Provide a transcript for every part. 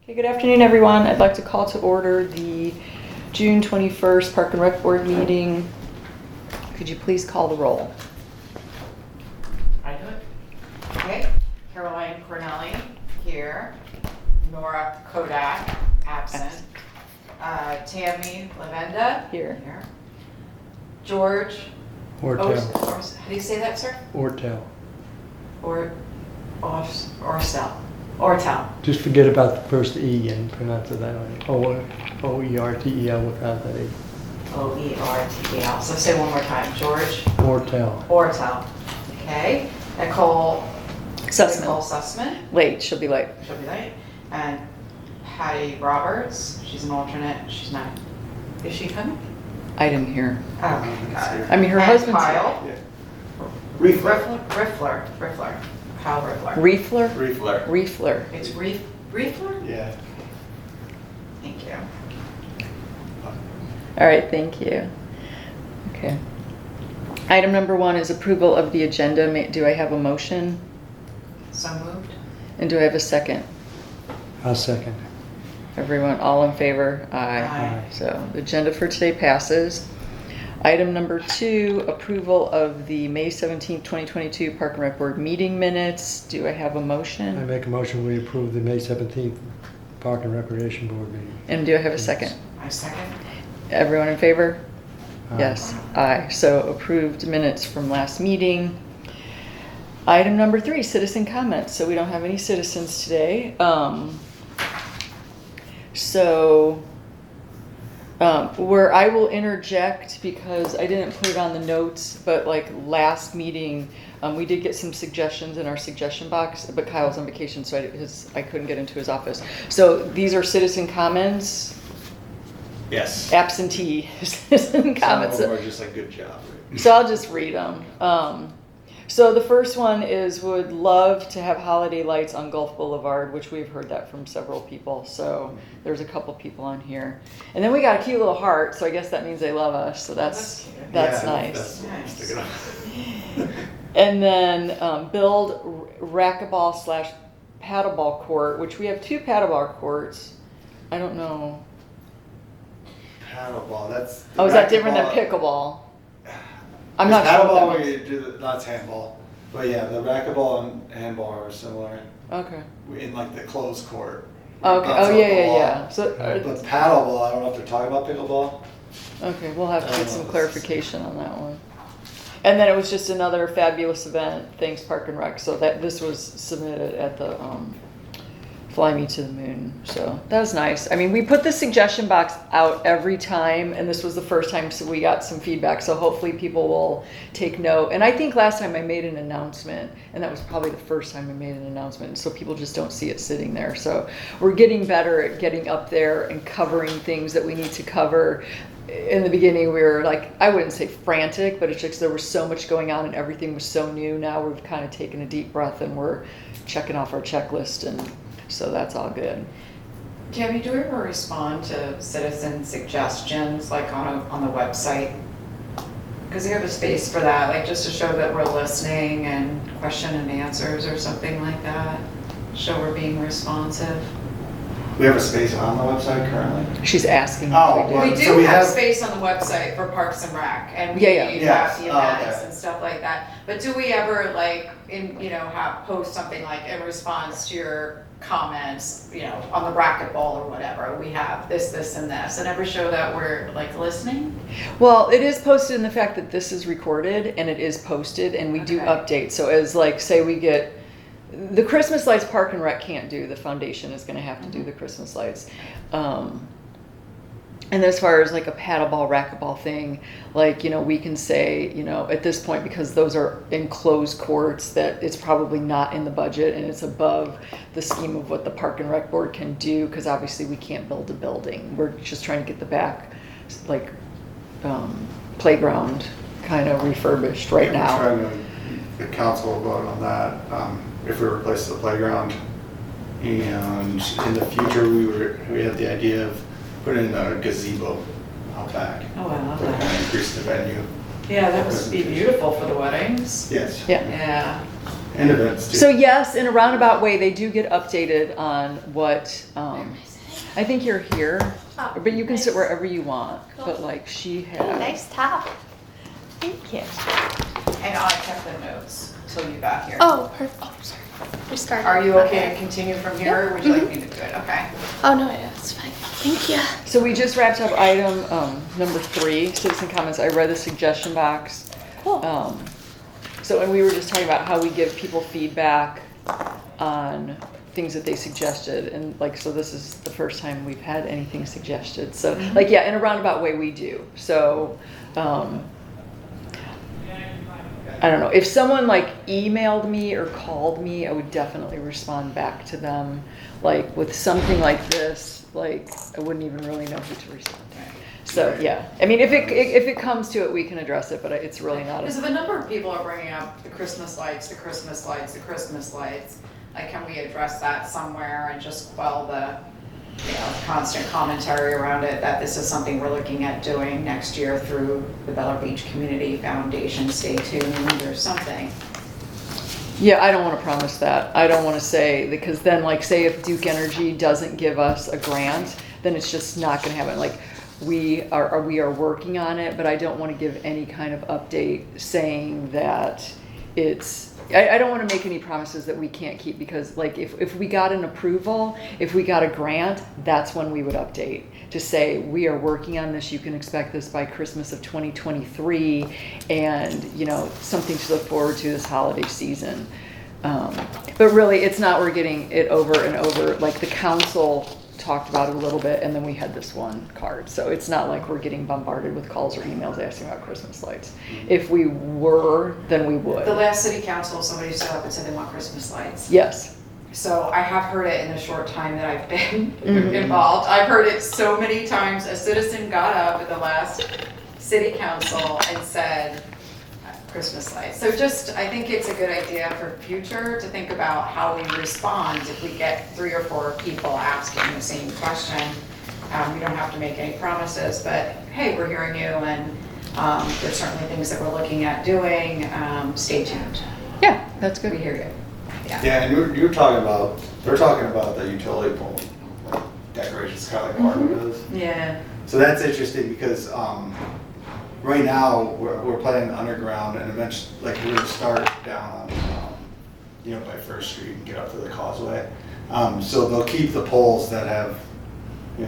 Okay, good afternoon, everyone. I'd like to call to order the June 21st Park and Rec Board meeting. Could you please call the roll? I do it. Okay, Caroline Cornelli here. Nora Kodak, absent. Tammy Lavenda. Here. George. Ortel. How do you say that, sir? Ortel. Ortel. Just forget about the first E and pronounce it that way. O-E-R-T-E-L without that E. Oertel. So say one more time. George. Ortel. Ortel. Okay. Nicole Sussman. Sussman. Late, she'll be late. She'll be late. And Patty Roberts. She's an alternate. She's not. Is she coming? I didn't hear. Okay, got it. I mean, her And husband's Kyle. here. Riffler. Kyle Riffler. Riefler? Reefler. Riefler. It's Riefler? Yeah. Thank you. All right, thank you. Okay. Item number 1 is approval of the agenda. Do I have a motion? So moved. And do I have a second? I'll second. Everyone, all in favor? Aye. So the agenda for today passes. Item number 2, approval of the May 17th, 2022 Park and Rec Board meeting minutes. Do I have a I motion? make a motion we approve the May 17th Park and Recreation Board meeting. And do I have a second? I second. Everyone in favor? Aye. Yes, aye. So approved minutes from last meeting. Item number 3, citizen comments. So we don't have any citizens today. Where I will interject because I didn't put it on the notes, but like last meeting, we did get some suggestions in our suggestion box, but Kyle's on vacation, so I couldn't get into his office. So these are citizen comments, Yes. absentee citizen comments. Some of them are just like, good job. Right? So I'll just read them. So the first one is would love to have holiday lights on Gulf Boulevard, which we've heard that from several people. So there's a couple people on here. And then we got a cute little heart, so I guess that means they love us. So that's cute. nice. That's Nice. stick it on. And then build racquetball / paddleball court, which we have 2 paddleball courts. I don't know. Paddleball, that's. Oh, is that different than pickleball? I'm not Paddleball, sure what where that you do that's handball. But yeah, the racquetball and handball are similar Okay. in like the closed court. Okay. Bounce Oh, off yeah, the yeah, wall. yeah. So, But paddleball, I don't know if they're talking about pickleball. okay, we'll have to get some Oh. clarification on that one. And then it was just another fabulous event. Thanks, Park and Rec. So that this was submitted at the Fly Me to the Moon. So that was nice. I mean, we put the suggestion box out every time, and this was the first time so we got some feedback. So hopefully people will take note. And I think last time I made an announcement, and that was probably the first time I made an announcement. So people just don't see it sitting there. So we're getting better at getting up there and covering things that we need to cover. In the beginning, we were like, I wouldn't say frantic, but it's just there was so much going on and everything was so new. Now we've kind of taken a deep breath and we're checking off our checklist, and so that's all good. Tammy, do we ever respond to citizen suggestions like on the website? Because you have a space for that, like just to show that we're listening and question and answers or something like that. Show we're being responsive. We have a space on the website currently. She's asking Oh, if we well, do. We do So we have have- space on the website for Parks and Rec, and we Yeah. have Yes. the Oh, events okay. and stuff like that. But do we ever post something like in response to your comments, on the racquetball or whatever? We have this, and this, and ever show that we're like listening? Well, it is posted in the fact that this is recorded and it is posted, and we do Okay. update. So as like, say we get the Christmas lights, Park and Rec can't do. The foundation is going to have to do the Christmas lights. And as far as like a paddleball, racquetball thing, like, we can say, at this point, because those are enclosed courts, that it's probably not in the budget and it's above the scheme of what the Park and Rec Board can do, because obviously we can't build a building. We're just trying to get the back, like, playground kind of refurbished right now. We're trying to, the council will vote on that, if we replace the playground. And in the future, we had the idea of putting in a gazebo out back. Oh, I love To kind that. of increase the venue. Yeah, that would be beautiful for the weddings. Yes. Yeah. Yeah. And events too. So yes, in a roundabout way, they do get updated on what, I think you're here, Oh, but you can sit nice. wherever you want. Cool. But like she Hey, had. nice top. Thank you. And I kept the notes till you got here. Oh, perfect. Oh, sorry. We started. Are you okay to continue from here, or would you like me to do it? Okay. Oh, no, yeah, it's fine. Thank you. So we just wrapped up item number 3, citizen comments. I read the suggestion box. Cool. So, and we were just talking about how we give people feedback on things that they suggested, and like, so this is the first time we've had anything suggested. So, like, yeah, in a roundabout way, we do. So, I don't know, if someone like emailed me or called me, I would definitely respond back to them, like with something like this. Like, I wouldn't even really know who to respond to. So, yeah, I mean, if it comes to it, we can address it, but it's really not. Because if a number of people are bringing up the Christmas lights, the Christmas lights, the Christmas lights, like, can we address that somewhere and just quell the, constant commentary around it, that this is something we're looking at doing next year through the Bellower Beach Community Foundation, stay tuned, or something. Yeah, I don't want to promise that. I don't want to say, because then, like, say if Duke Energy doesn't give us a grant, then it's just not going to happen. Like, we are working on it, but I don't want to give any kind of update saying that it's. I don't want to make any promises that we can't keep, because, like, if we got an approval, if we got a grant, that's when we would update to say we are working on this. You can expect this by Christmas of 2023, and something to look forward to this holiday season. But really, it's not. We're getting it over and over. Like, the council talked about it a little bit, and then we had this one card. So it's not like we're getting bombarded with calls or emails asking about Christmas lights. If we were, then we would. The last city council, somebody stood up and said they want Christmas lights. Yes. So I have heard it in the short time that I've been Mhm. involved. I've heard it so many times. A citizen got up at the last city council and said, Christmas lights. So I think it's a good idea for future to think about how we respond if we get 3 or 4 people asking the same question. We don't have to make any promises, but hey, we're hearing you, and there's certainly things that we're looking at doing. Stay tuned. Yeah, that's good. We hear you. Yeah, and they're talking about the utility pole, like decorations, kind of like Marvin does. Yeah. So that's interesting because right now we're planning underground, and eventually, like, we're gonna start down on, by First Street and get up to the causeway. So they'll keep the poles that have,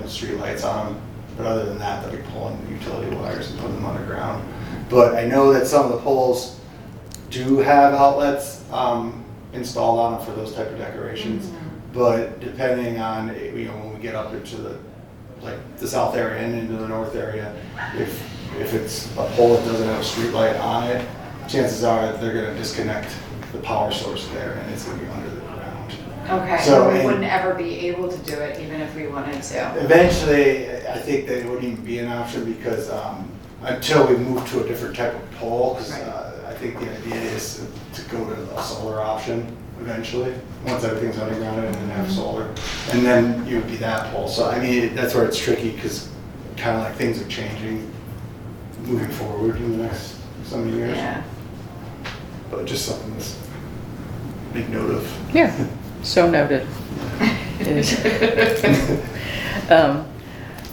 street lights on them, but other than that, they'll be pulling the utility wires and putting them underground. But I know that some of the poles do have outlets installed on them for those type of decorations. Mm-hmm. But depending on, when we get up into the south area and into the north area, if it's a pole that doesn't have a street light on it, chances are that they're gonna disconnect the power source there, and it's gonna be under the ground. Okay, So, so we and- wouldn't ever be able to do it even if we wanted to. Eventually, I think that it wouldn't even be an option because until we move to a different type of pole, because Right. I think the idea is to go to a solar option eventually, once everything's underground and then have solar, and then it would be that pole. So I mean, that's where it's tricky because kind of like things are changing moving forward in the next some years. Yeah. But just something to make note of. Yeah. So noted.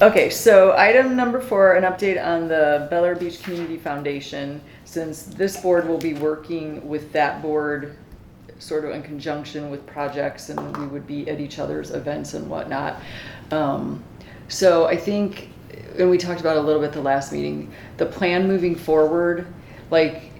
Okay, so item number 4, an update on the Bellower Beach Community Foundation. Since this board will be working with that board sort of in conjunction with projects, and we would be at each other's events and whatnot. So I think, and we talked about it a little bit the last meeting, the plan moving forward, like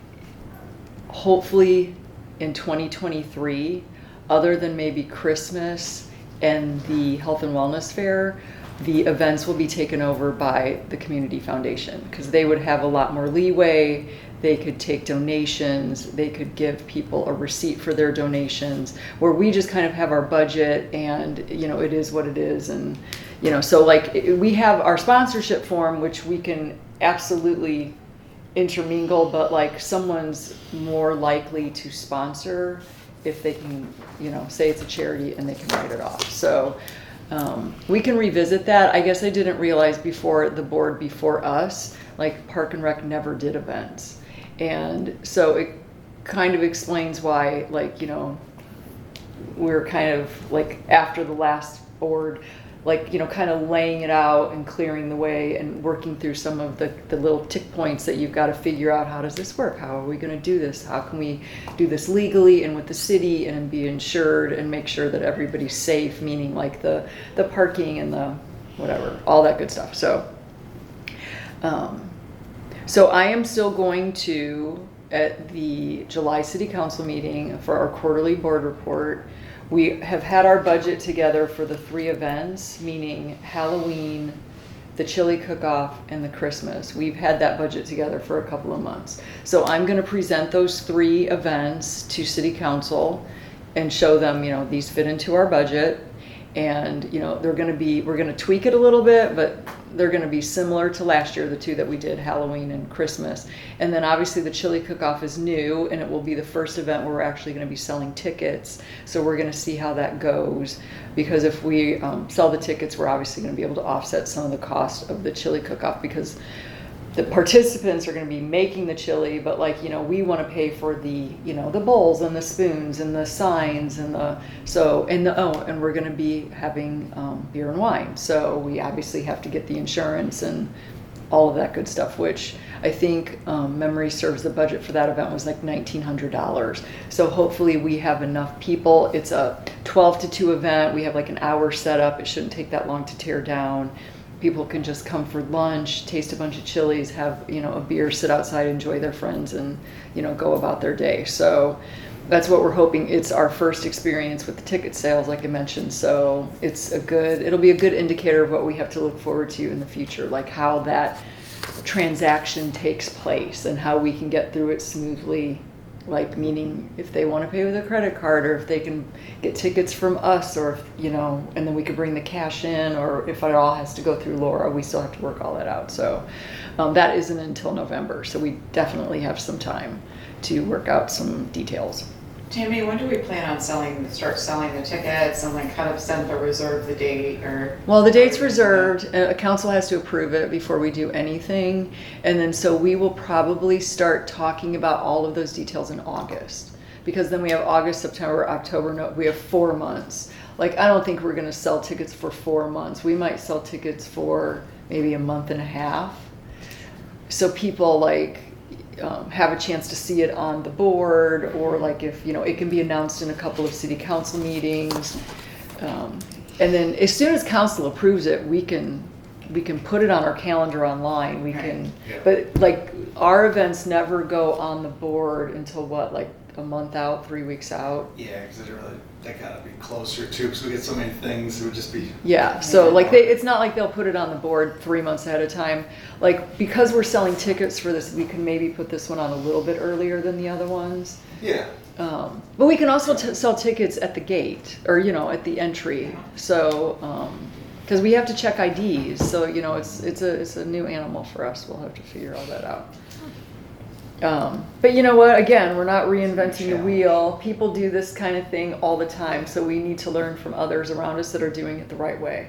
hopefully in 2023, other than maybe Christmas and the Health and Wellness Fair, the events will be taken over by the Community Foundation, because they would have a lot more leeway. They could take donations, they could give people a receipt for their donations, where we just kind of have our budget and, it is what it is. And, so like we have our sponsorship form, which we can absolutely intermingle, but like someone's more likely to sponsor if they can, say it's a charity and they can write it off. So we can revisit that. I guess I didn't realize before the board before us, like Park and Rec never did events. And so kind of explains why, like, you know, we're kind of like after the last board, like, you know, kind of laying it out and clearing the way and working through some of the little tick points that you've got to figure out. How does this work? How are we going to do this? How can we do this legally and with the city and be insured and make sure that everybody's safe, meaning like the parking and the whatever, all that good stuff. So, so I am still going to, at the July City Council meeting for our quarterly board report, we have had our budget together for the 3 events, meaning Halloween, the chili cook-off, and the Christmas. We've had that budget together for a couple of months. So I'm going to present those 3 events to City Council and show them, you know, these fit into our budget. And, you know, we're going to tweak it a little bit, but they're going to be similar to last year, the 2 that we did, Halloween and Christmas. And then obviously the chili cook-off is new, and it will be the first event where we're actually going to be selling tickets. So we're going to see how that goes, because if we sell the tickets, we're obviously going to be able to offset some of the cost of the chili cook-off, because the participants are going to be making the chili, but, like, you know, we want to pay for the, you know, the bowls and the spoons and the signs and and we're going to be having beer and wine. So we obviously have to get the insurance and all of that good stuff, which I think memory serves, the budget for that event was like $1,900. So hopefully we have enough people. It's a 12 to 2 event. We have like an hour set up. It shouldn't take that long to tear down. People can just come for lunch, taste a bunch of chilies, have, you know, a beer, sit outside, enjoy their friends, and, you know, go about their day. So that's what we're hoping. It's our first experience with the ticket sales, like I mentioned. So it'll be a good indicator of what we have to look forward to in the future, like how that transaction takes place and how we can get through it smoothly. Like, meaning if they want to pay with a credit card, or if they can get tickets from us, or if, you know, and then we could bring the cash in, or if it all has to go through Laura, we still have to work all that out. So that isn't until November. So we definitely have some time to work out some details. Tammy, when do we plan on start selling the tickets, and like how to send or reserve the date, or? Well, the date's reserved. Council has to approve it before we do anything. And then so we will probably start talking about all of those details in August, because then we have August, September, October, no, we have 4 months. Like, I don't think we're going to sell tickets for 4 months. We might sell tickets for maybe a month and a half. So people, like, have a chance to see it on the board, or like, if, you know, it can be announced in a couple of city council meetings, and then as soon as council approves it, we can put it on our calendar online. We can, but like, our events never go on the board until what, like a month out, 3 weeks out. Yeah, because they gotta be closer too, because we get so many things, it would just be. Yeah, so like it's not like they'll put it on the board 3 months ahead of time. Like, because we're selling tickets for this, we can maybe put this one on a little bit earlier than the other ones. Yeah. But we can also sell tickets at the gate, or, you know, at the entry. So, because we have to check IDs, so, you know, it's a new animal for us. We'll have to figure all that out. But you know what? Again, we're not reinventing the wheel. People do this kind of thing all the time, so we need to learn from others around us that are doing it the right way.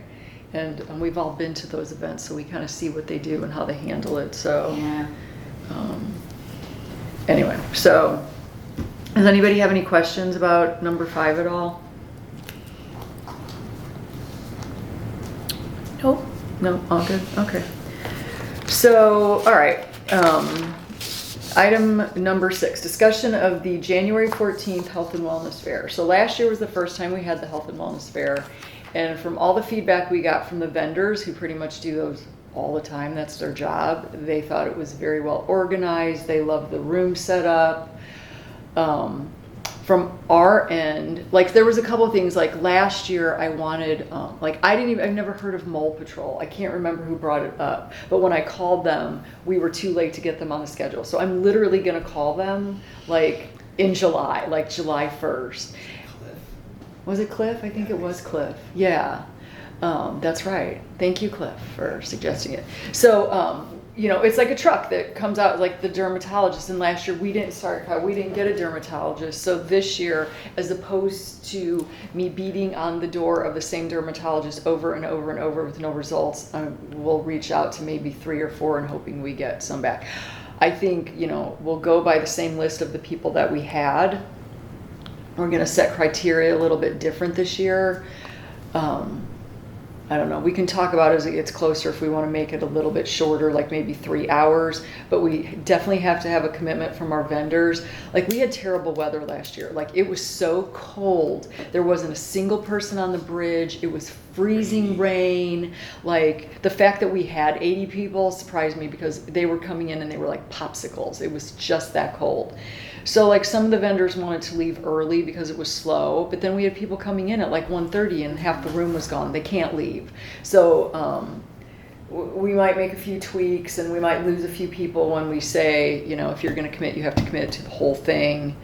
And we've all been to those events, so we kind of see what they do and how they handle it. So, Yeah. Anyway, so does anybody have any questions about number 5 at all? Nope. No, all good. Okay. So, all right. Item number 6, discussion of the January 14th Health and Wellness Fair. So last year was the first time we had the Health and Wellness Fair. And from all the feedback we got from the vendors, who pretty much do those all the time, that's their job, they thought it was very well organized. They loved the room set up. From our end, like, there was a couple of things. Like last year I wanted, I've never heard of Mole Patrol. I can't remember who brought it up, but when I called them, we were too late to get them on the schedule. So I'm literally gonna call them like in July, like July 1st. Was it Cliff? I think it was Cliff. Yeah, that's right. Thank you, Cliff, for suggesting it. So, you know, it's like a truck that comes out, like the dermatologist. And last year we didn't get a dermatologist. So this year, as opposed to me beating on the door of the same dermatologist over and over and over with no results, we'll reach out to maybe 3 or 4 and hoping we get some back. I think, we'll go by the same list of the people that we had. We're gonna set criteria a little bit different this year. I don't know, we can talk about it as it gets closer if we want to make it a little bit shorter, like maybe 3 hours, but we definitely have to have a commitment from our vendors. Like, we had terrible weather last year. Like, it was so cold. There wasn't a single person on the bridge. It was freezing rain. Like, the fact that we had 80 people surprised me because they were coming in and they were like popsicles. It was just that cold. So, like, some of the vendors wanted to leave early because it was slow, but then we had people coming in at like 1:30 and half the room was gone. They can't leave. So we might make a few tweaks and we might lose a few people when we say, if you're going to commit, you have to commit to the whole thing.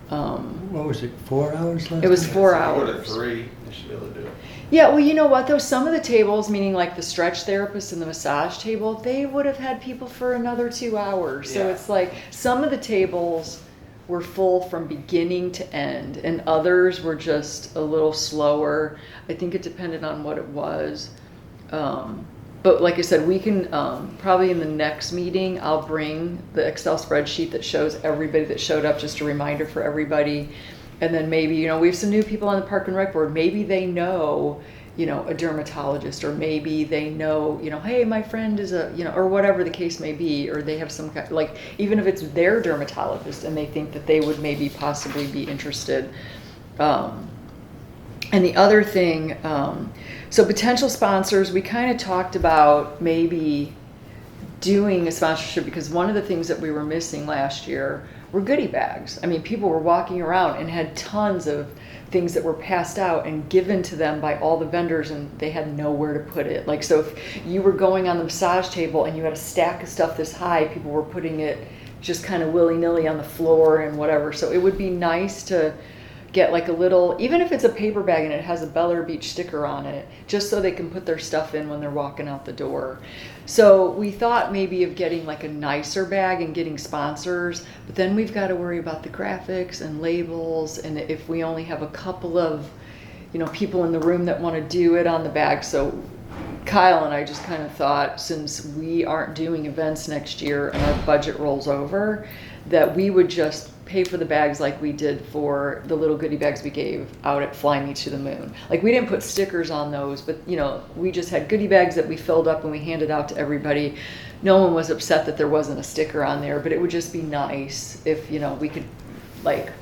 What was it, 4 hours last It was time? 4 Go hours. to 3, they should be able to do it. Yeah, well, you know what, though? Some of the tables, meaning like the stretch therapist and the massage table, they would have had people for another 2 hours. So Yeah. it's like some of the tables were full from beginning to end, and others were just a little slower. I think it depended on what it was. But like I said, we can probably in the next meeting, I'll bring the Excel spreadsheet that shows everybody that showed up, just a reminder for everybody. And then maybe, we have some new people on the Park and Rec board. Maybe they know, a dermatologist, or maybe they know, hey, my friend is or whatever the case may be, or they have some kind, like, even if it's their dermatologist and they think that they would maybe possibly be interested. And the other thing, so potential sponsors, we kind of talked about maybe doing a sponsorship, because one of the things that we were missing last year were goodie bags. I mean, people were walking around and had tons of things that were passed out and given to them by all the vendors, and they had nowhere to put it. Like, so if you were going on the massage table and you had a stack of stuff this high, people were putting it just kind of willy-nilly on the floor and whatever. So it would be nice to get like a little, even if it's a paper bag and it has a Bellower Beach sticker on it, just so they can put their stuff in when they're walking out the door. So we thought maybe of getting like a nicer bag and getting sponsors, but then we've got to worry about the graphics and labels, and if we only have a couple of, people in the room that want to do it on the bag. So Kyle and I just kind of thought, since we aren't doing events next year and our budget rolls over, that we would just pay for the bags like we did for the little goodie bags we gave out at Fly Me to the Moon. Like, we didn't put stickers on those, but we just had goodie bags that we filled up and we handed out to everybody. No one was upset that there wasn't a sticker on there, but it would just be nice if, we could like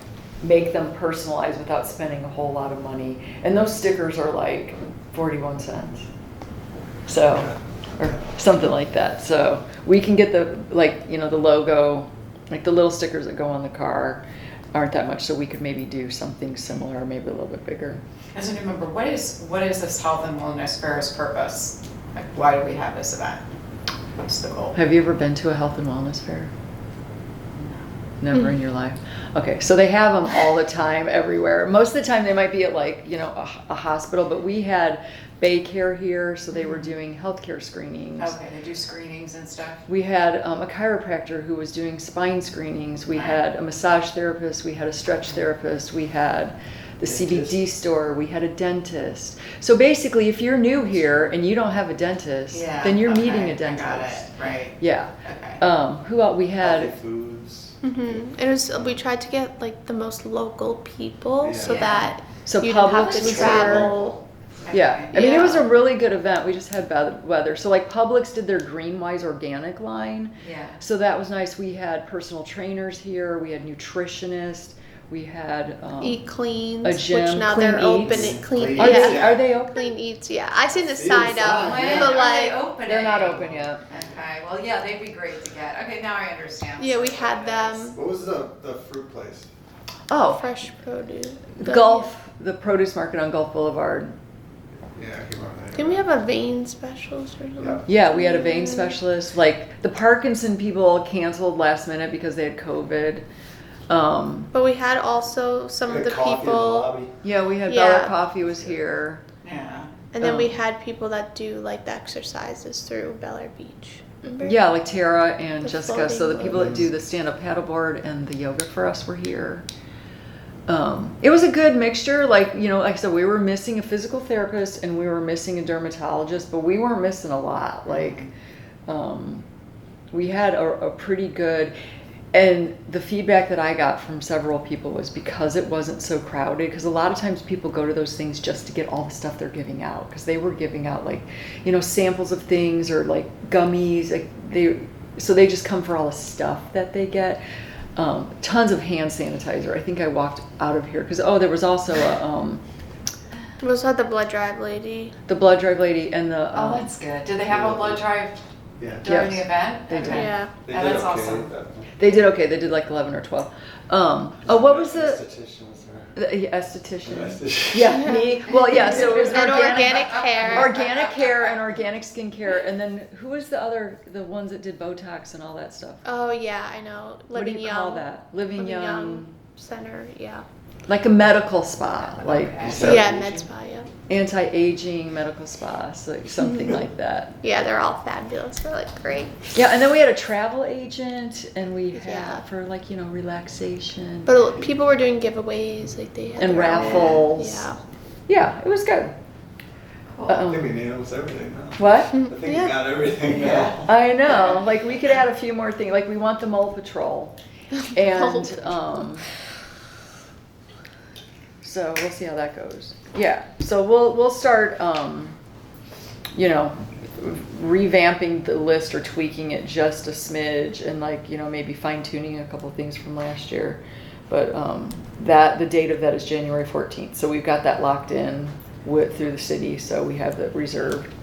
make them personalized without spending a whole lot of money. And those stickers are like 41 cents. So, or something like that. So we can get the, the logo, like the little stickers that go on the car aren't that much, so we could maybe do something similar, maybe a little bit bigger. As a new member, what is this health and wellness fair's purpose? Like, why do we have this event? What's the goal? Have you ever been to a health and wellness fair? Never in your life? Okay, so they have them all the time, everywhere. Most of the time they might be at like, a hospital, but we had Baycare here, so they were doing healthcare screenings. Okay, they do screenings and stuff. We had a chiropractor who was doing spine screenings. We had a massage therapist. We had a stretch therapist. We had the CBD store. We had a dentist. So basically, if you're new here and you don't have a dentist, then you're meeting a dentist. I got it, right. Yeah. Okay. Who else? We had... Healthy foods. It was. We tried to get like the most local people so Yeah. that So you didn't have Publix to was travel. Yeah, I mean, it was Yeah. a really good event. We just had bad weather. So like Publix did their Greenwise organic line. Yeah. So that was nice. We had personal trainers here. We had nutritionists. We had Eat Cleans, a gym, which now Clean they're open. Eats. At Clean, Clean Are yeah. they, are they open? Clean Eats, yeah. I seen the See sign the up, sign. When but are like, they opening? They're not open yet. Okay, well, yeah, they'd be great to get. Okay, now I understand. yeah, we sort of had what it is. them. What was the fruit place? Oh, Fresh produce. Gulf, the produce market on Gulf Boulevard. Yeah, I can't remember. Didn't we have a vein specialist or something? Yeah. Yeah, we had a vein specialist. Like the Parkinson people canceled last minute because they had COVID. But we had also some of the people, Yeah, we had Yeah. Bellower Coffee was here. Yeah. and then we Um, had people that do like the exercises through Bellower Beach. Remember? Yeah, like Tara and The Jessica. So the floating people that do the stand-up paddleboard and the yoga for us were here. It was a good mixture. Like I said, we were missing a physical therapist and we were missing a dermatologist, but we weren't missing a lot. Like, we had a pretty good, and the feedback that I got from several people was because it wasn't so crowded, because a lot of times people go to those things just to get all the stuff they're giving out, because they were giving out like, you know, samples of things or like gummies, like so they just come for all the stuff that they get. Tons of hand sanitizer. I think I walked out of here because there was also We also had the blood drive lady. the blood drive lady and the Oh, that's good. Did they have a blood drive Yeah. during Yes, the event? they did. Okay. Yeah. They Yeah, did that's okay awesome. with that. they did okay. They did like 11 or 12. What was the Esthetician was there. esthetician? Esthetician. Yeah, me. Well, yeah. So it was And organic hair. organic hair and organic skincare, and then who was the ones that did Botox and all that stuff? Oh yeah, I know. What do Living you Young. call that? Living Young, Center, yeah. like a medical spa, like Okay. Is that Yeah, Asian? med spa, yeah. anti-aging medical spa, so like something like that. Yeah, they're all fabulous. They're like great. Yeah, and then we had a travel agent, and we had Yeah. for like, you know, relaxation But people were doing giveaways, like they had and their own- raffles. Yeah. Yeah, it was good. Cool. I think we nailed almost everything now. What? I think we Yeah. got everything Yeah. now. I know. Like we could add a few more things. Like we want the mole patrol, and so we'll see how that goes. Yeah. So we'll start, you know, revamping the list or tweaking it just a smidge, and like, you know, maybe fine tuning a couple of things from last year. But the date of that is January 14th. So we've got that locked in through the city. So we have that reserved.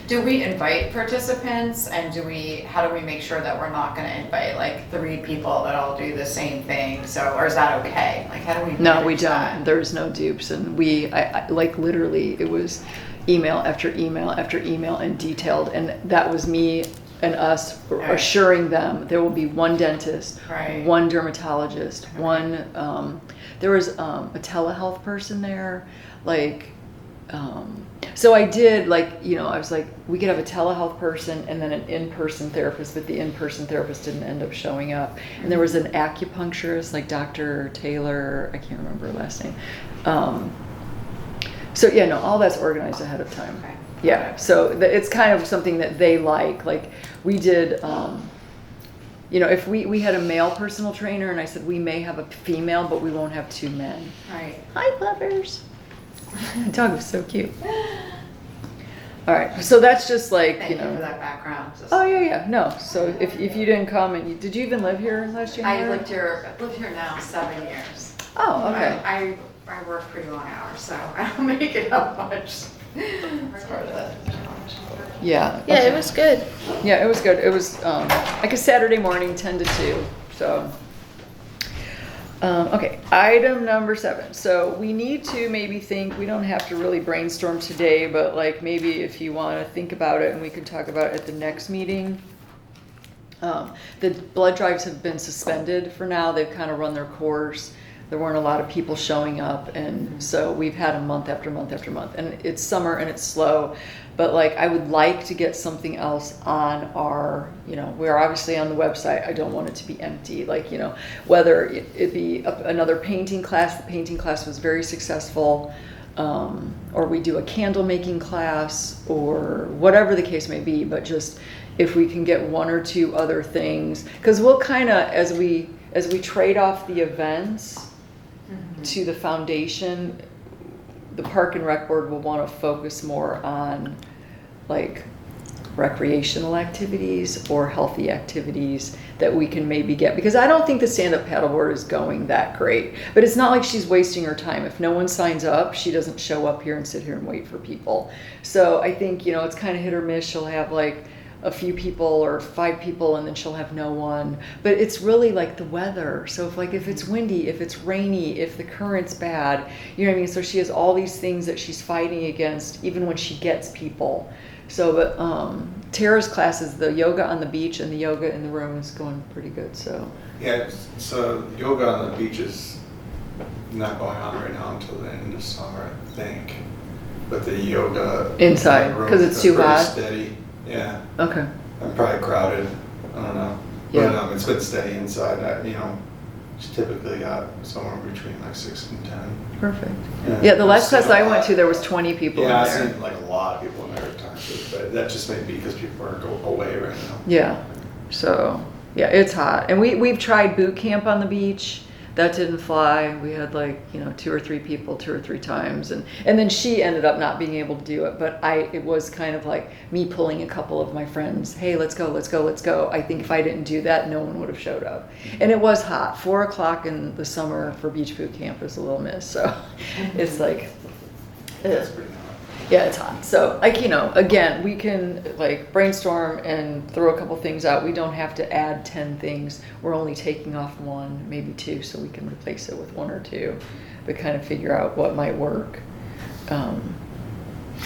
Do we invite participants, and how do we make sure that we're not gonna invite like 3 people that all do the same thing? So, or is that okay? Like, how do we? No, we manage that? don't. There's no dupes, and I like literally, it was email after email after email and detailed, and that was me and us Right. assuring them there will be one dentist, Right. one dermatologist, one. There was a telehealth person there, like. So I did, like, you know, I was like, we could have a telehealth person and then an in-person therapist, but the in-person therapist didn't end up showing up. And there was an acupuncturist, like Dr. Taylor, I can't remember her last name. So yeah, no, all that's organized ahead of time. Okay. Yeah, so it's kind of something that they like we did, you know, if we had a male personal trainer, and I said we may have a female, but we won't have 2 men. Right. Hi, lovers. The dog was so cute. All right, so that's just like, Thank you you for know. that background. Oh yeah, no. So if you didn't come, and did you even live here last year? I've lived here now 7 years. Oh, okay. I work pretty long hours, so I don't make it up much. It's part of the challenge. Yeah. Yeah, okay. it was good. Yeah, it was good. It was like a Saturday morning, 10 to 2. So, okay, item number 7. So we need to maybe think, we don't have to really brainstorm today, but like maybe if you want to think about it and we can talk about it at the next meeting. The blood drives have been suspended for now. They've kind of run their course. There weren't a lot of people showing up, and so we've had a month after month after month, and it's summer and it's slow, but like I would like to get something else on our, you know, we're obviously on the website. I don't want it to be empty, like, you know, whether it be another painting class. The painting class was very successful, or we do a candle making class, or whatever the case may be, but just if we can get 1 or 2 other things, because we'll kind of, as we trade off the events to the foundation, the Park and Rec Board will want to focus more on like recreational activities or healthy activities that we can maybe get, because I don't think the stand-up paddleboard is going that great, but it's not like she's wasting her time. If no one signs up, she doesn't show up here and sit here and wait for people. So I think, you know, it's kind of hit or miss. She'll have like a few people or 5 people, and then she'll have no one. But it's really like the weather. So if it's windy, if it's rainy, if the current's bad, you know what I mean? So she has all these things that she's fighting against, even when she gets people. So, but Tara's class is the yoga on the beach, and the yoga in the room is going pretty good. So Yeah, so yoga on the beach is not going on right now until the end of summer, I think. But the yoga Inside, in the room 'cause it's is too pretty hot? Steady, yeah. okay, I'm probably crowded. I don't know. Yeah. But it's been steady inside. You know, it's typically got somewhere between like 6 and 10. perfect. Yeah, the last I've class seen a I went lot. to, there was 20 people Yeah, I've in there. seen like a lot of people in there at times, but that just may be because people are away right now. Yeah. So, yeah, it's hot. And we've tried boot camp on the beach. That didn't fly. We had like, 2 or 3 people 2 or 3 times. And then she ended up not being able to do it. But it was kind of like me pulling a couple of my friends. Hey, let's go, let's go, let's go. I think if I didn't do that, no one would have showed up. And it was hot. 4 o'clock in the summer for beach boot camp is a little miss. So it's like, That's pretty hot. yeah, it's hot. So, again, we can brainstorm and throw a couple things out. We don't have to add 10 things. We're only taking off 1, maybe 2, so we can replace it with 1 or 2, but kind of figure out what might work.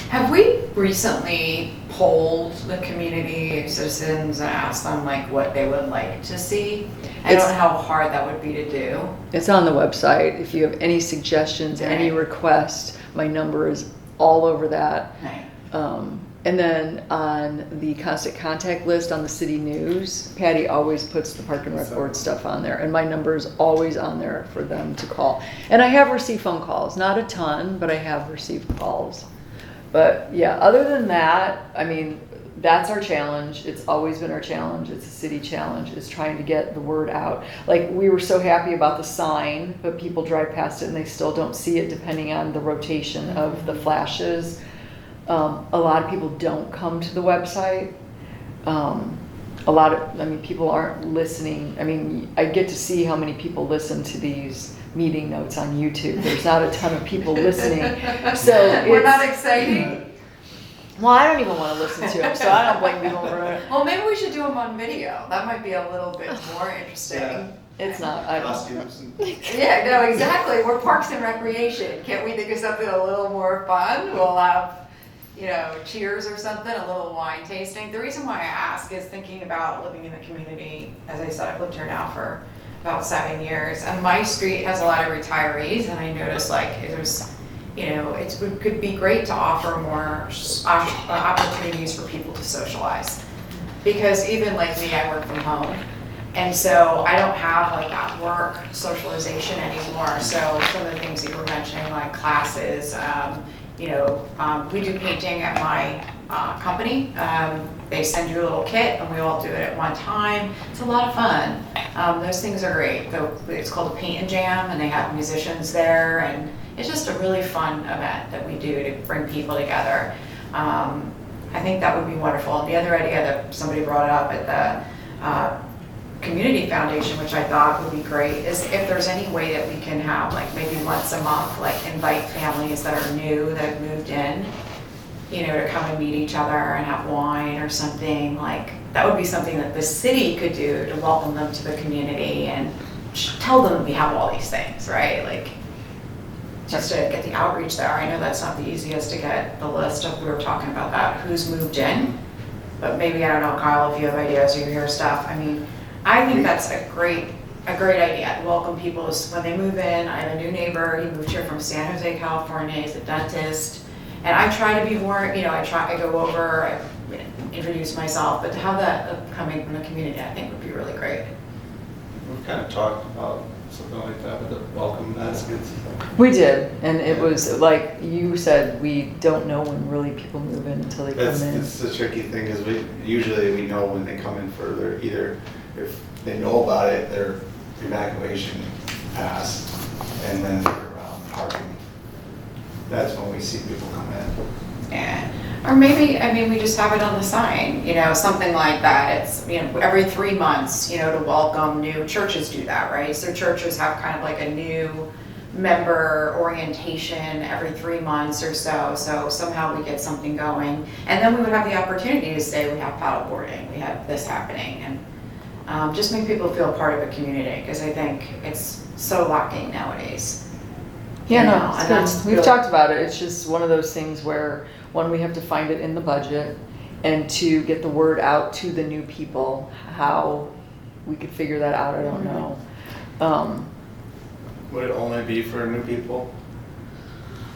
Have we recently polled the community citizens and asked them like what they would like to see? I don't know how hard that would be to do. It's on the website. If you have any suggestions, any Right. requests, my number is all over that. Right. And then on the constant contact list on the city news, Patty always puts the Park and Rec Board stuff on there, and my number is always on there for them to call. And I have received phone calls, not a ton, but I have received calls. But yeah, other than that, I mean, that's our challenge. It's always been our challenge. It's a city challenge, is trying to get the word out. Like, we were so happy about the sign, but people drive past it and they still don't see it depending on the rotation of the flashes. A lot of people don't come to the website. People aren't listening. I mean, I get to see how many people listen to these meeting notes on YouTube. There's not a ton of people listening. So We're it's not exciting. Well, I don't even want to listen to them, so I don't blame people for it. Well, maybe we should do them on video. That might be a little bit more interesting. Yeah. It's not. I don't. Costumes and Yeah, no, exactly. We're Parks and Recreation. Can't we think of something a little more fun? We'll have, cheers or something, a little wine tasting. The reason why I ask is thinking about living in the community. As I said, I've lived here now for about 7 years, and my street has a lot of retirees, and I noticed there's, it could be great to offer more opportunities for people to socialize. Because even like me, I work from home. And so I don't have like that work socialization anymore. So some of the things that you were mentioning, like classes, we do painting at my company. They send you a little kit and we all do it at one time. It's a lot of fun. Those things are great. It's called a paint and jam, and they have musicians there, and it's just a really fun event that we do to bring people together. I think that would be wonderful. And the other idea that somebody brought up at the Community Foundation, which I thought would be great, is if there's any way that we can have like maybe once a month, like invite families that are new, that have moved in, to come and meet each other and have wine or something. Like, that would be something that the city could do to welcome them to the community and tell them we have all these things, right? Like, just to get the outreach there. I know that's not the easiest to get the list of, we were talking about that, who's moved in, but maybe, I don't know, Kyle, if you have ideas or you hear stuff. I mean, I think that's a great idea. Welcome people when they move in. I have a new neighbor. He moved here from San Jose, California. He's a dentist, and I try to be more. I go over, I introduce myself, but to have that coming from the community, I think would be really great. we've kind of talked about something like that with the welcome baskets. We did, and it was like you said, we don't know when really people move in until they come in. That's the tricky thing, is we know when they come in for their, either if they know about it, their evacuation pass, and then their parking. That's when we see people come in. Yeah. Or maybe, we just have it on the sign, something like that. It's, every 3 months, to welcome new churches do that, right? So churches have kind of like a new member orientation every 3 months or so. So somehow we get something going. And then we would have the opportunity to say we have paddleboarding, we have this happening, and just make people feel part of a community, because I think it's so lacking nowadays. Yeah, no, And it's that's good. We've really- talked about it. It's just one of those things where, one, we have to find it in the budget, and two, get the word out to the new people. How we could figure that out, I don't know. Would it only be for new people?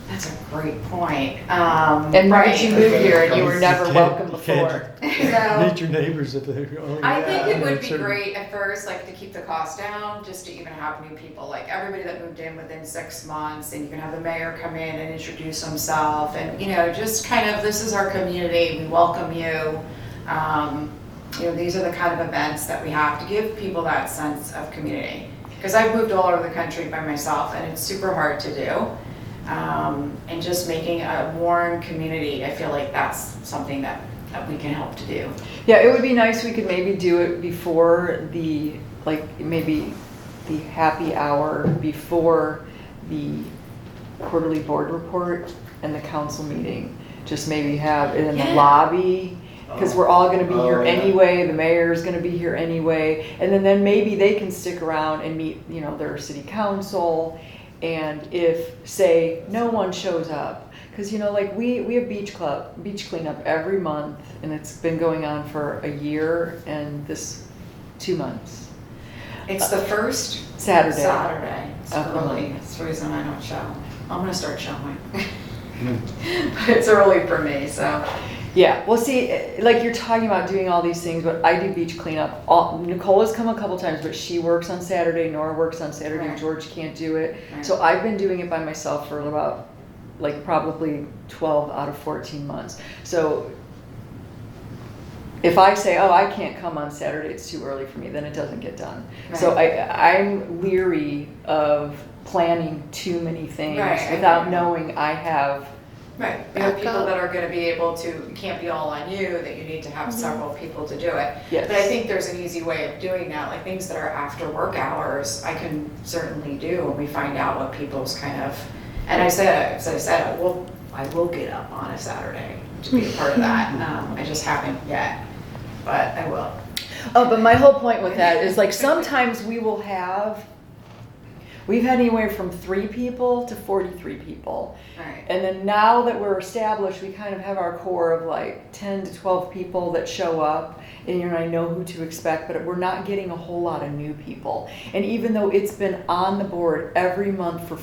That's a great point. And right, you moved here and you were never welcome You can't- before. Meet your neighbors if they're only. I think it would be certain- great at first, like, to keep the cost down, just to even have new people, like everybody that moved in within 6 months, and you can have the mayor come in and introduce himself, and, just kind of, this is our community, we welcome you. these are the kind of events that we have to give people that sense of community. Because I've moved all over the country by myself and it's super hard to do. And just making a warm community, I feel like that's something that we can help to do. Yeah, it would be nice, we could maybe do it before the, like, maybe the happy hour before the quarterly board report and the council meeting. Just maybe have it in the Yeah. lobby, because we're all gonna be here Oh, yeah. anyway, the mayor's gonna be here anyway. And then maybe they can stick around and meet, their city council. And if, say, no one shows up, because like we have beach cleanup every month, and it's been going on for a year and 2 months. It's the first Saturday. It's Of the early. month. It's the reason I don't show. I'm gonna start showing. But it's early for me, so. Yeah, well, see, like you're talking about doing all these things, but I do beach cleanup. Nicola's come a couple times, but she works on Saturday, Nora works on Saturday, Right. George can't do it. Right. So I've been doing it by myself for about, like, probably 12 out of 14 months. So if I say, oh, I can't come on Saturday, it's too early for me, then it doesn't get done. So I'm leery of planning too many things Right, I without agree. knowing I have. Right, you have Back people up. that are gonna be able to, it can't be all on you, that you need to have several people to do it. Yes. But I think there's an easy way of doing that, like things that are after work hours, I can certainly do when we find out what people's kind of, and as I said, I will get up on a Saturday to be a part of that. I just haven't yet, but I will. Oh, but my whole point with that is, like, sometimes we've had anywhere from 3 people to 43 people. Right. And then now that we're established, we kind of have our core of like 10 to 12 people that show up, and I know who to expect, but we're not getting a whole lot of new people. And even though it's been on the board every month for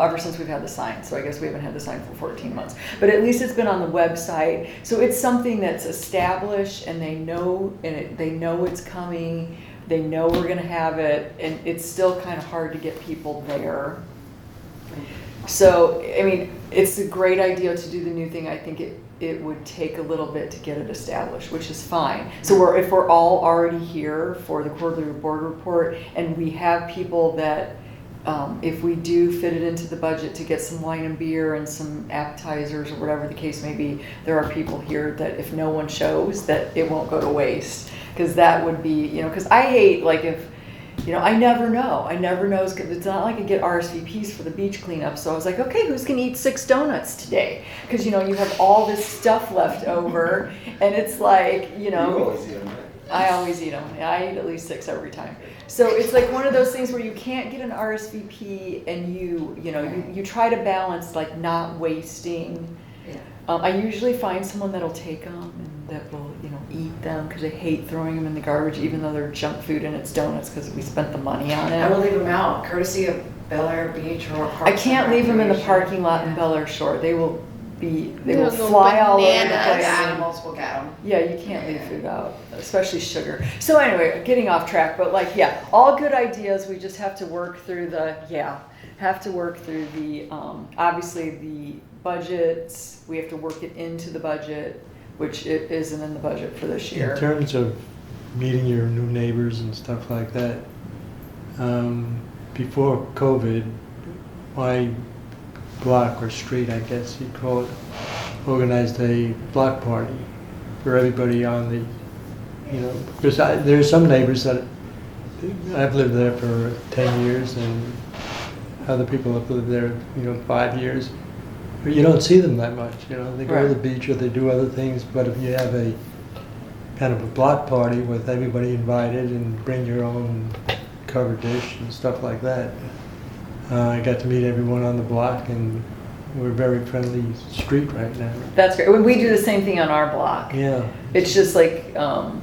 ever since we've had the sign, so I guess we haven't had the sign for 14 months, but at least it's been on the website. So it's something that's established, and they know it's coming. They know we're gonna have it, and it's still kind of hard to get people there. So, I mean, it's a great idea to do the new thing. I think it would take a little bit to get it established, which is fine. So if we're all already here for the quarterly board report, and we have people that, if we do fit it into the budget to get some wine and beer and some appetizers or whatever the case may be, there are people here that if no one shows, that it won't go to waste. Because that would be, because I hate, like, if, I never know. It's not like I get RSVPs for the beach cleanup. So I was like, okay, who's going to eat 6 donuts today? Because, you have all this stuff left over. And it's like, You always eat them, right? I always eat them. I eat at least 6 every time. So it's like one of those things where you can't get an RSVP, and you try to balance, like, not wasting. Yeah. I usually find someone that'll take them and that will, eat them, because I hate throwing them in the garbage, even though they're junk food and it's donuts, because we spent the money on I will it. leave them out, courtesy of Bellower Beach or Parks I and can't leave them in the Recreation. parking lot in Yeah. Bellower Shore. They will They'll go fly all over the bananas. place. The animals will get them. Yeah, you can't leave food out, especially sugar. So anyway, getting off track, but all good ideas. We just have to work through the obviously the budgets. We have to work it into the budget, which it isn't in the budget for this year. In terms of meeting your new neighbors and stuff like that, before COVID, my block or street, I guess you'd call it, organized a block party for everybody on the, because there's some neighbors that I've lived there for 10 years, and other people have lived there, 5 years. But you don't see them that much, they go to the Right. beach or they do other things. But if you have a kind of a block party with everybody invited and bring your own covered dish and stuff like that, I got to meet everyone on the block, and we're a very friendly street right now. That's great. We do the same thing on our block. Yeah. It's just like, so I'm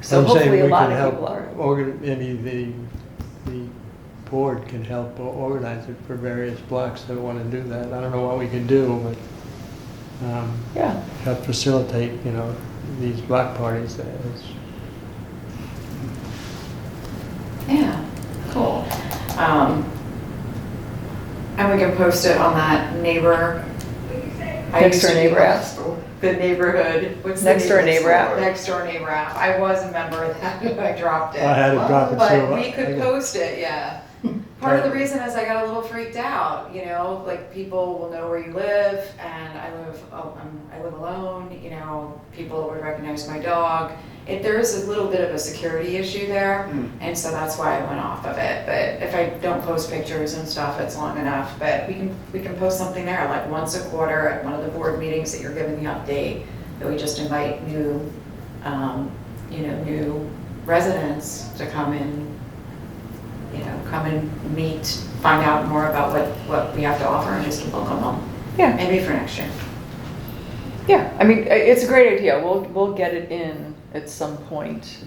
saying hopefully a we lot can of help people are. the board can help organize it for various blocks that want to do that. I don't know what we can do, but Yeah. help facilitate, these block parties. Yeah, cool. And we can post it on that neighbor. I Next used door to be neighbor on app. the neighborhood, what's the Next door neighbor app. Next door neighbor app. I was a member of that, I dropped it. I had to drop it But too. we could post it, yeah. Part of the reason is I got a little freaked out, you know, like people will know where you live, and I live alone, you know, people would recognize my dog. There is a little bit of a security issue there, and so that's why I went off of it. But if I don't post pictures and stuff, it's long enough. But we can post something there, like once a quarter at one of the board meetings that you're giving the update, that we just invite new, new residents to come in. You know, come and meet, find out more about what we have to offer, and just welcome them. Yeah. Maybe for next year. Yeah, I mean, it's a great idea. We'll get it in at some point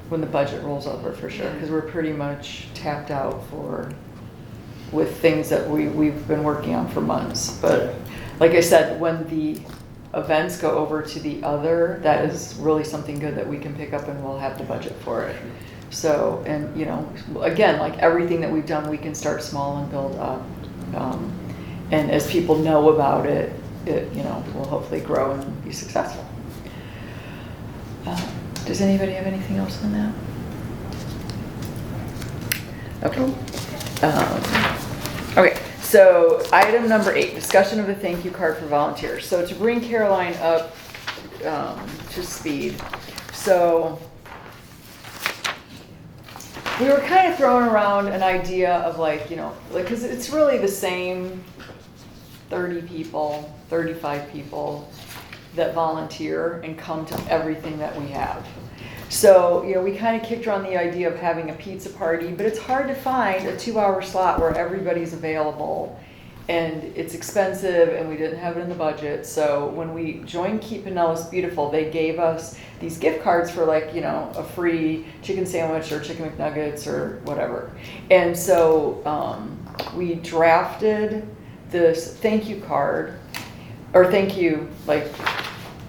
when the budget rolls over for sure, because we're pretty much tapped out with things that we've been working on for months. But like I said, when the events go over to the other, that is really something good that we can pick up, and we'll have the budget for it. So, and you know, again, like everything that we've done, we can start small and build up. And as people know about it, you know, will hopefully grow and be successful. Does anybody have anything else on that? Okay. Okay, so item number 8, discussion of a thank you card for volunteers. So to bring Caroline up to speed, so we were kind of throwing around an idea of like, you know, like, because it's really the same 30 people, 35 people that volunteer and come to everything that we have. So, you know, we kind of kicked around the idea of having a pizza party, but it's hard to find a 2-hour slot where everybody's available, and it's expensive, and we didn't have it in the budget. So when we joined Keep Pinellas Beautiful, they gave us these gift cards for like, you know, a free chicken sandwich or chicken McNuggets or whatever. And so we drafted this thank you card, or thank you, like,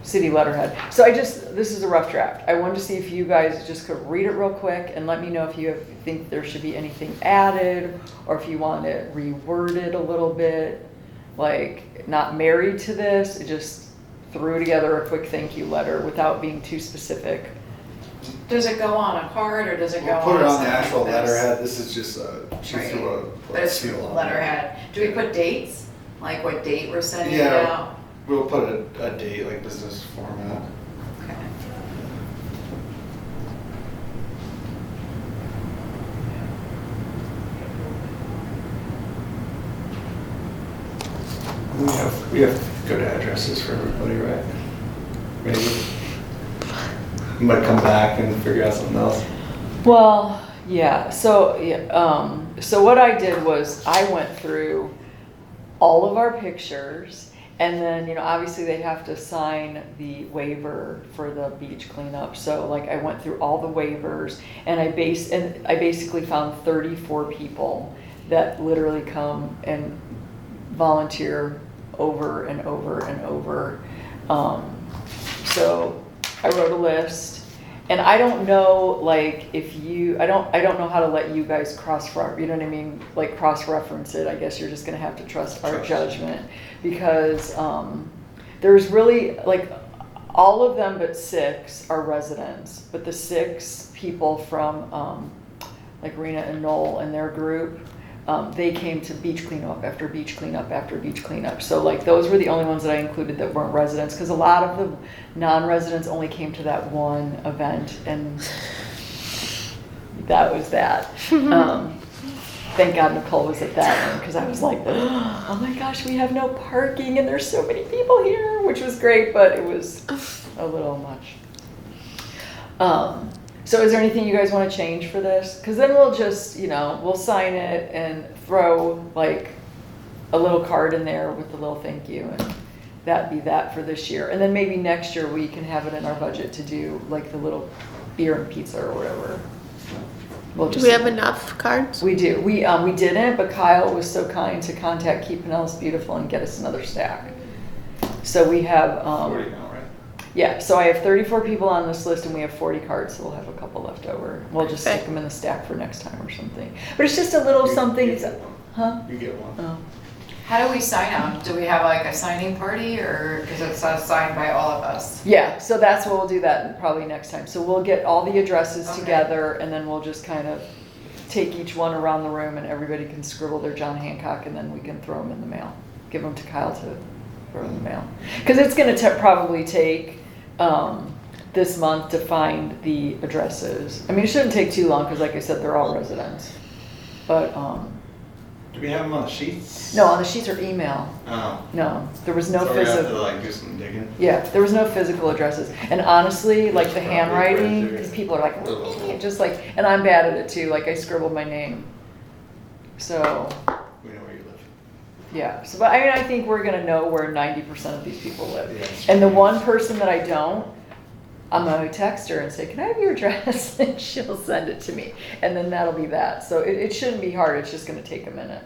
city letterhead. So this is a rough draft. I wanted to see if you guys just could read it real quick and let me know if you think there should be anything added, or if you want it reworded a little bit, like not married to this, just threw together a quick thank you letter without being too specific. Does it go on a card, or does it go We'll on? put it on the something actual like this? letterhead. This is just she Right. threw a But it's seal on it. letterhead. Do we put dates? Like what date we're sending it Yeah. out? We'll put a date, like business format. Okay. We have good addresses for everybody, right? Maybe. You might come back and figure out something else. Well, yeah, so so what I did was I went through all of our pictures, and then, you know, obviously they have to sign the waiver for the beach cleanup. So like I went through all the waivers, and I basically found 34 people that literally come and volunteer over and over and over. So I wrote a list. And I don't know, like, I don't know how to let you guys you know what I mean? Like, cross-reference it. I guess you're just gonna have to trust our judgment, because there's really, like, all of them but 6 are residents, but the 6 people from, like, Rena and Noel and their group, they came to beach cleanup after beach cleanup after beach cleanup. So like those were the only ones that I included that weren't residents, because a lot of the non-residents only came to that one event, and that was that. Thank God Nicole was at that one, because I was like, oh my gosh, we have no parking and there's so many people here, which was great, but it was a little much. So is there anything you guys want to change for this? Because then we'll just, you know, we'll sign it and throw like a little card in there with the little thank you, and that'd be that for this year. And then maybe next year we can have it in our budget to do like the little beer and pizza or whatever. Do we have enough cards? We do. We didn't, but Kyle was so kind to contact Keep Pinellas Beautiful and get us another stack. So we have 40 now, right? yeah, so I have 34 people on this list, and we have 40 cards, so we'll have a couple left over. We'll just Okay. stick them in the stack for next time or something. But it's just a little something. You get one. Huh? You get one. Oh. How do we sign them? Do we have like a signing party or, because it's signed by all of us? Yeah, so that's what we'll do that probably next time. So we'll get all the addresses Okay. together and then we'll just kind of take each one around the room and everybody can scribble their John Hancock and then we can throw them in the mail. Give them to Kyle to throw in the mail. Because it's going to probably take this month to find the addresses. I mean, it shouldn't take too long because like I said, they're all residents. But Do we have them on the sheets? no, on the sheets or email. Oh. No, there was no So we have physical. to like do some digging? Yeah, there was no physical addresses. And honestly, like the Probably handwriting, crazy. because people are like, just like, and I'm bad at it too, like I scribbled my name. So, We know where you live. yeah, so, but I mean, I think we're gonna know where 90% of these people live. Yeah. And the one person that I don't, I'm gonna text her and say, can I have your address? And she'll send it to me. And then that'll be that. So it shouldn't be hard, it's just gonna take a minute.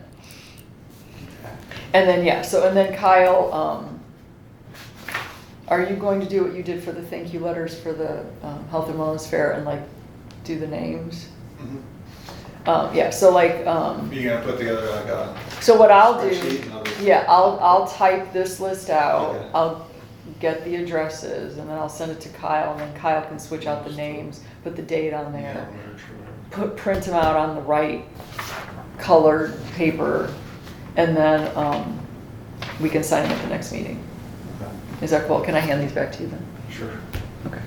And then, yeah, so, and then Kyle, are you going to do what you did for the thank you letters for the Health and Wellness Fair and like do the names? Yeah, so like, You gonna put together like a so what I'll spreadsheet do, and I'll just- yeah, I'll type this list out, Okay. I'll get the addresses and then I'll send it to Kyle and then Kyle can switch out the names, put the date on Yeah, there, whatever. print them out on the right colored paper, and then we can sign them at the next meeting. Okay. Is that cool? Can I hand these back to you then? Sure. Okay.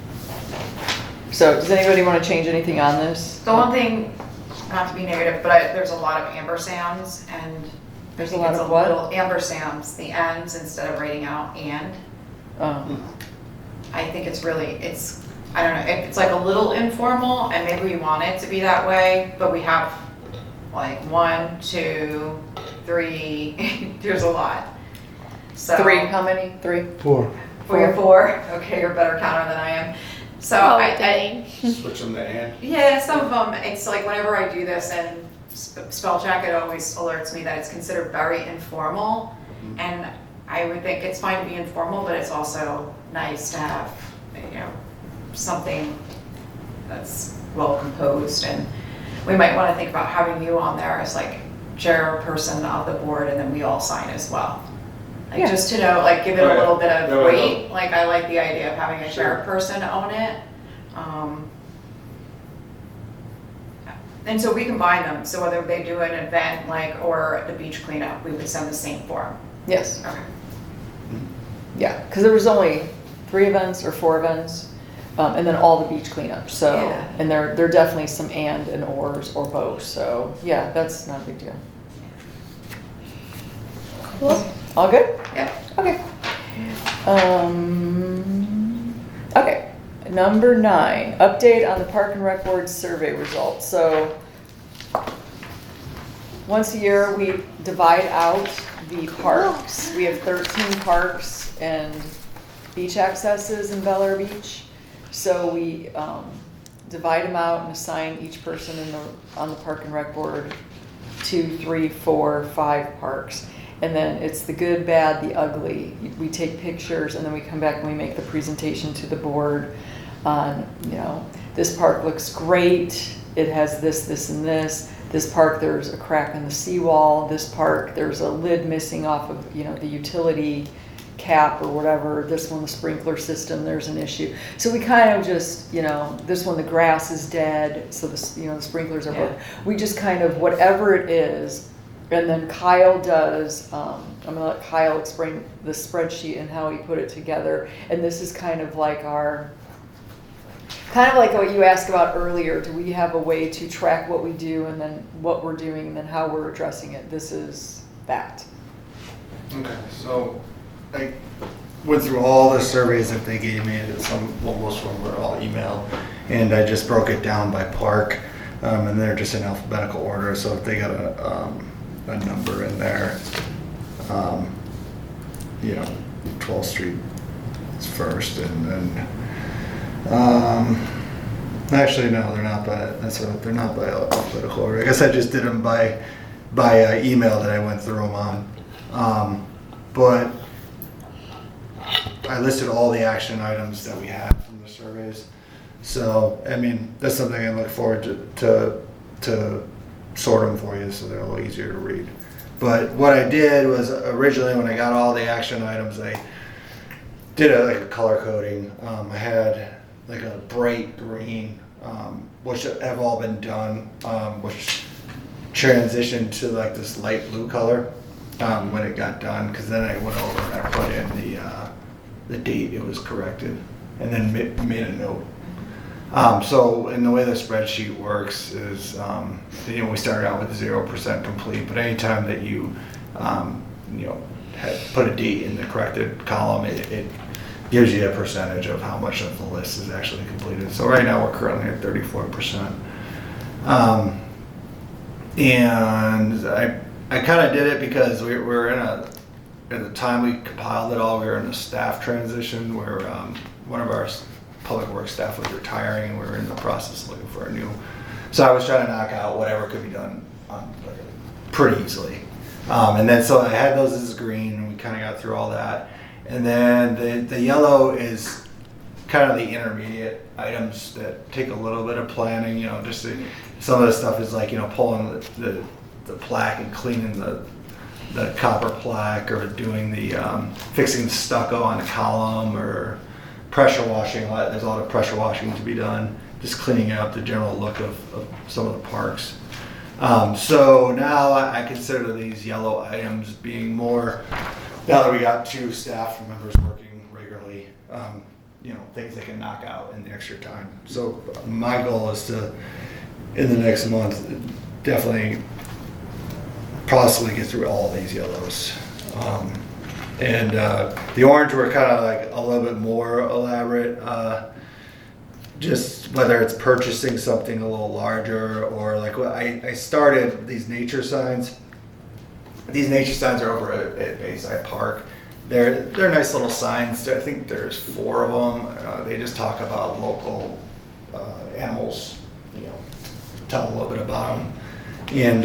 So does anybody want to change anything on this? The one thing, not to be negative, but there's a lot of ambersands and. There's I a think lot it's of what? little ambersands, the ends instead of writing out and. I think it's really, I don't know, it's like a little informal and maybe we want it to be that way, but we have like 1, 2, 3, there's a lot. So. 3, how many? 3? 4. You're 4? Okay, you're a better counter than I am. So Oh, I dang. Switch them to and. yeah, some of them, it's like whenever I do this and spell check, it always alerts me that it's considered very informal. And I would think it's fine to be informal, but it's also nice to have, something that's well composed. And we might want to think about having you on there as like chairperson of the board and then we all sign as well. Like Yeah. just to know, like give it a Right. little bit of That would weight. help. Like I like the idea of having a Sure. chairperson own it. And so we combine them, so whether they do an event like, or the beach cleanup, we would send the same form. Yes. Okay. Yeah, because there was only 3 events or 4 events, and then all the beach cleanup. So, Yeah. and there are definitely some and ors or both. So yeah, that's not a big deal. Cool. All good? Yep. Okay. Okay, number 9, update on the Park and Rec Board survey results. So once a year, we divide out the parks. We have 13 parks and beach accesses in Bellower Beach. So we divide them out and assign each person on the Park and Rec Board 2, 3, 4, 5 parks. And then it's the good, bad, the ugly. We take pictures and then we come back and we make the presentation to the board on, this park looks great. It has this, this, and this. This park, there's a crack in the seawall. This park, there's a lid missing off of, the utility cap or whatever. This one, the sprinkler system, there's an issue. So we kind of just, this one, the grass is dead. So the sprinklers are broken. We just kind of, whatever it is. And then Kyle does, I'm gonna let Kyle explain the spreadsheet and how he put it together. And this is kind of like what you asked about earlier. Do we have a way to track what we do and then what we're doing and then how we're addressing it? This is that. Okay, so I went through all the surveys that they gave me, most of them were all emailed, and I just broke it down by park, and they're just in alphabetical order, so if they got a number in there, 12th Street is first, and then, actually, no, they're not they're not by alphabetical order. I guess I just did them by email that I went through them on. But I listed all the action items that we had from the surveys. So, that's something I look forward to sort them for you so they're a little easier to read. But what I did was originally when I got all the action items, I did a color coding. I had like a bright green, which have all been done, which transitioned to like this light blue color when it got done. Because then I went over and I put in the date it was corrected, and then made a note. So, and the way the spreadsheet works is, we started out with 0% complete, but anytime that you, put a date in the corrected column, it gives you a percentage of how much of the list is actually completed. So right now we're currently at 34%. And I kind of did it because we're at the time we compiled it all, we were in a staff transition where one of our public works staff was retiring and we were in the process of looking for a new. So I was trying to knock out whatever could be done pretty easily. And then so I had those as green and we kind of got through all that. And then the yellow is kind of the intermediate items that take a little bit of planning, some of the stuff is like, pulling the plaque and cleaning the copper plaque, or doing the, fixing the stucco on the column, or pressure washing. There's a lot of pressure washing to be done, just cleaning up the general look of some of the parks. So now I consider these yellow items being more, now that we got 2 staff members working regularly, things they can knock out in the extra time. So my goal is to, in the next month, definitely possibly get through all these yellows. And the orange were kind of like a little bit more elaborate, just whether it's purchasing something a little larger, or like I started these nature signs. These nature signs are over at Bayside Park. They're nice little signs. I think there's 4 of them. They just talk about local animals, tell a little bit about them. And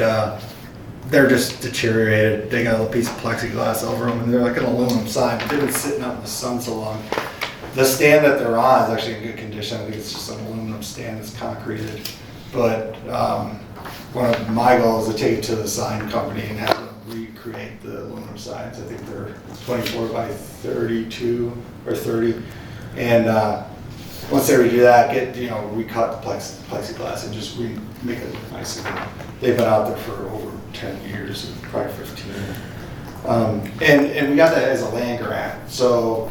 they're just deteriorated. They got a little piece of plexiglass over them, and they're like an aluminum sign, but they've been sitting out in the sun so long. The stand that they're on is actually in good condition. I think it's just an aluminum stand that's concreted. But one of my goals is to take it to the sign company and have them recreate the aluminum signs. I think they're 24 by 32 or 30. And once they redo that, recut the plexiglass and just make it look nice again. They've been out there for over 10 years, probably 15. And we got that as a land grant. So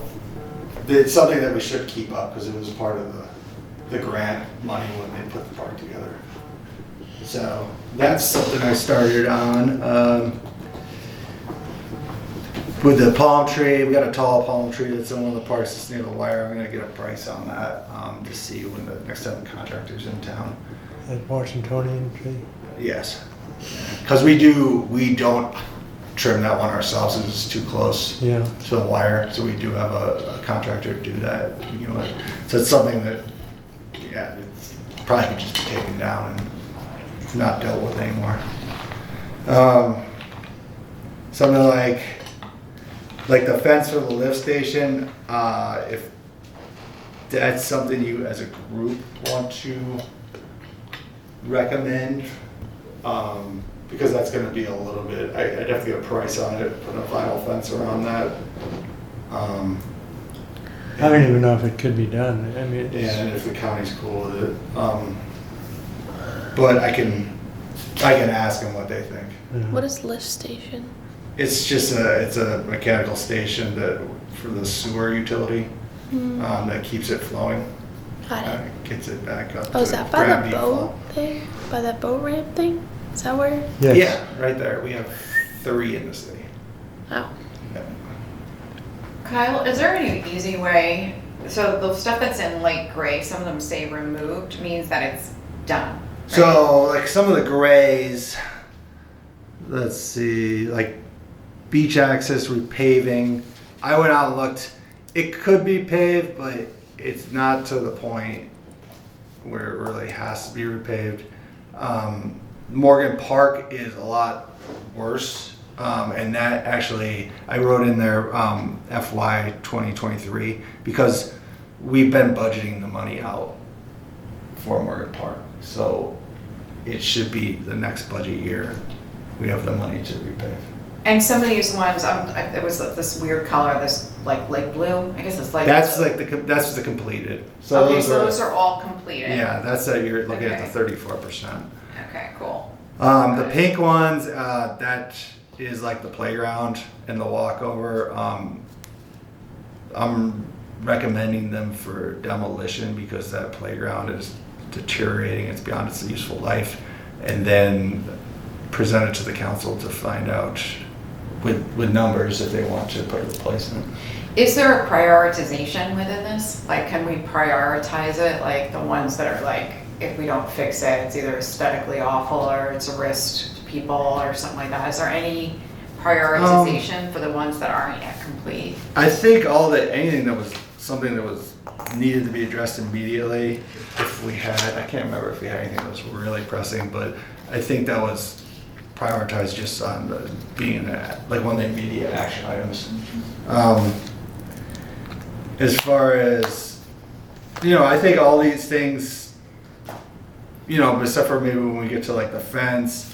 it's something that we should keep up because it was part of the grant money when they put the park together. So that's something I started on. With the palm tree, we got a tall palm tree that's in one of the parks that's near the wire. I'm gonna get a price on that to see when the next time the contractor's in town. That Washingtonian tree? Yes, because we don't trim that one ourselves, it's too close to the wire. So we do have a contractor do that. So it's something that, it's probably could just be taken down and not dealt with anymore. Something like the fence for the lift station, if that's something you as a group want to recommend, because that's going to be a little bit, I'd have to get a price on it, put a vinyl fence around that. I don't even know if it could be done. I mean, and if the county's cool with it. But I can ask them what they think. What is lift station? It's just it's a mechanical station for the sewer utility that keeps it flowing. Got it. Gets it back up. Oh, is to that by ground the default. boat there? By that boat ramp thing? Is that where? yes. Yeah, right there. We have 3 in the city. Oh. Yeah. Kyle, is there any easy way, so the stuff that's in light gray, some of them say removed, means that it's done, right? So like some of the grays, let's see, like beach access repaving. I went out and looked. It could be paved, but it's not to the point where it really has to be repaved. Morgan Park is a lot worse, and that actually, I wrote in there FY 2023 because we've been budgeting the money out for Morgan Park. So it should be the next budget year we have the money to repave. And some of these ones, it was this weird color, this like light blue, I guess it's light That's blue. like that's the completed. Okay, so those are all completed. Yeah, that's you're looking at Okay. the 34%. Okay, cool. The pink ones, that is like the playground and the walkover. I'm recommending them for demolition because that playground is deteriorating, it's beyond its useful life, and then present it to the council to find out with numbers if they want to put a replacement. Is there a prioritization within this? Like, can we prioritize it? Like the ones that are like, if we don't fix it, it's either aesthetically awful or it's a risk to people or something like that. Is there any prioritization for the ones that aren't yet complete? I think anything that was something that was needed to be addressed immediately, if we had, I can't remember if we had anything that was really pressing, but I think that was prioritized just on being like one of the immediate action items. As far as, I think all these things, except for maybe when we get to like the fence,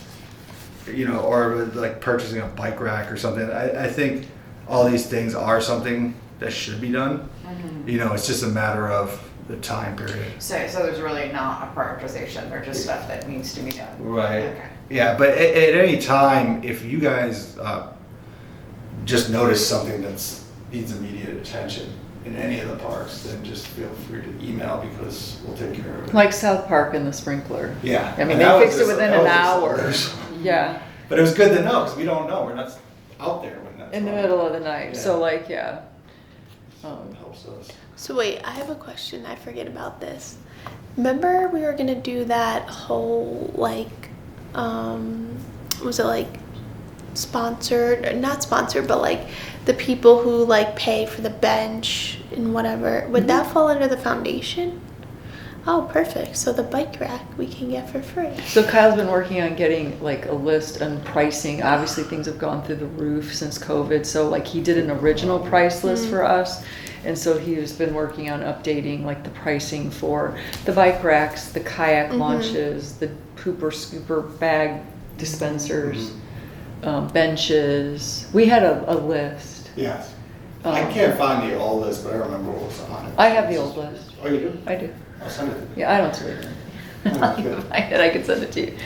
or like purchasing a bike rack or something, I think all these things are something that should be done. Mm-hmm. It's just a matter of the time period. So there's really not a prioritization, they're just stuff that needs to be done. Right. Okay. Yeah, but at any time, if you guys just notice something that needs immediate attention in any of the parks, then just feel free to email because we'll take care of it. Like South Park and the sprinkler. Yeah. I mean, And they that was fixed it just- within that an was just hour. others. Yeah, But it was good to know because we don't know. We're not out there when that's in the on. middle of the night. So Yeah. like, yeah. It helps us. So wait, I have a question. I forget about this. Remember we were gonna do that whole like, was it like sponsored? Not sponsored, but like the people who like pay for the bench and whatever. Would that fall under the foundation? Oh, perfect. So the bike rack we can get for free. So Kyle's been working on getting like a list and pricing. Obviously things have gone through the roof since COVID. So like he did an original price list for us. And so he's been working on updating like the pricing for the bike racks, the kayak launches, the pooper scooper bag dispensers, benches. We had a list. Yes. I can't find the old list, but I remember what was on it. I have the old list. Oh, you do? I do. I'll send it to you. Yeah, I don't see it. I'll even find it. I can send it to you.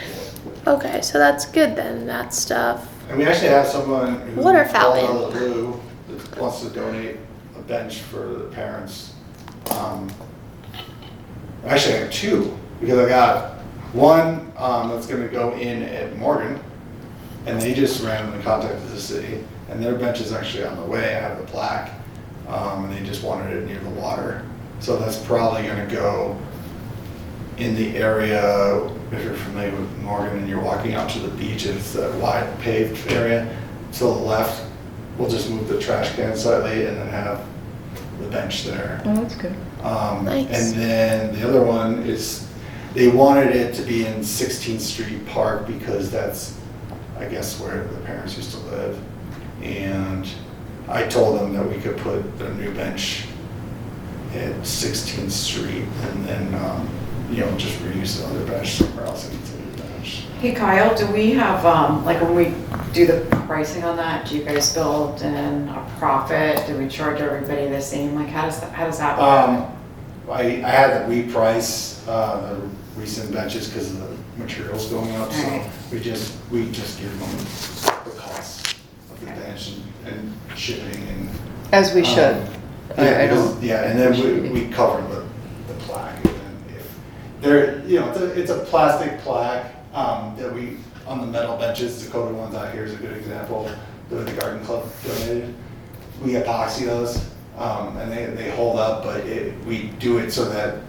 Okay, so that's good then. That stuff. And we actually have someone who Water called fountain. out of the blue that wants to donate a bench for the parents. Actually, I have two because I got one that's going to go in at Morgan, and they just randomly contacted the city, and their bench is actually on the way. I have the plaque, and they just wanted it near the water. So that's probably going to go in the area, if you're familiar with Morgan and you're walking out to the beach, it's that wide paved area. To the left, we'll just move the trash can slightly and then have the bench there. Oh, that's good. Nice. And then the other one is, they wanted it to be in 16th Street Park because that's, I guess, where the parents used to live. And I told them that we could put the new bench at 16th Street and then, just reuse the other bench somewhere else into the bench. Hey Kyle, do we have, like when we do the pricing on that, do you guys build in a profit? Do we charge everybody the same? Like how does that work? I had to reprice the recent benches because of the materials going up, so Alright. we just give them the cost of the bench and shipping and. As we should. I don't. And then we cover the plaque. And then if there, it's a plastic plaque that we, on the metal benches, the coated ones out here is a good example, that the garden club donated. We epoxy those, and they hold up, but we do it so that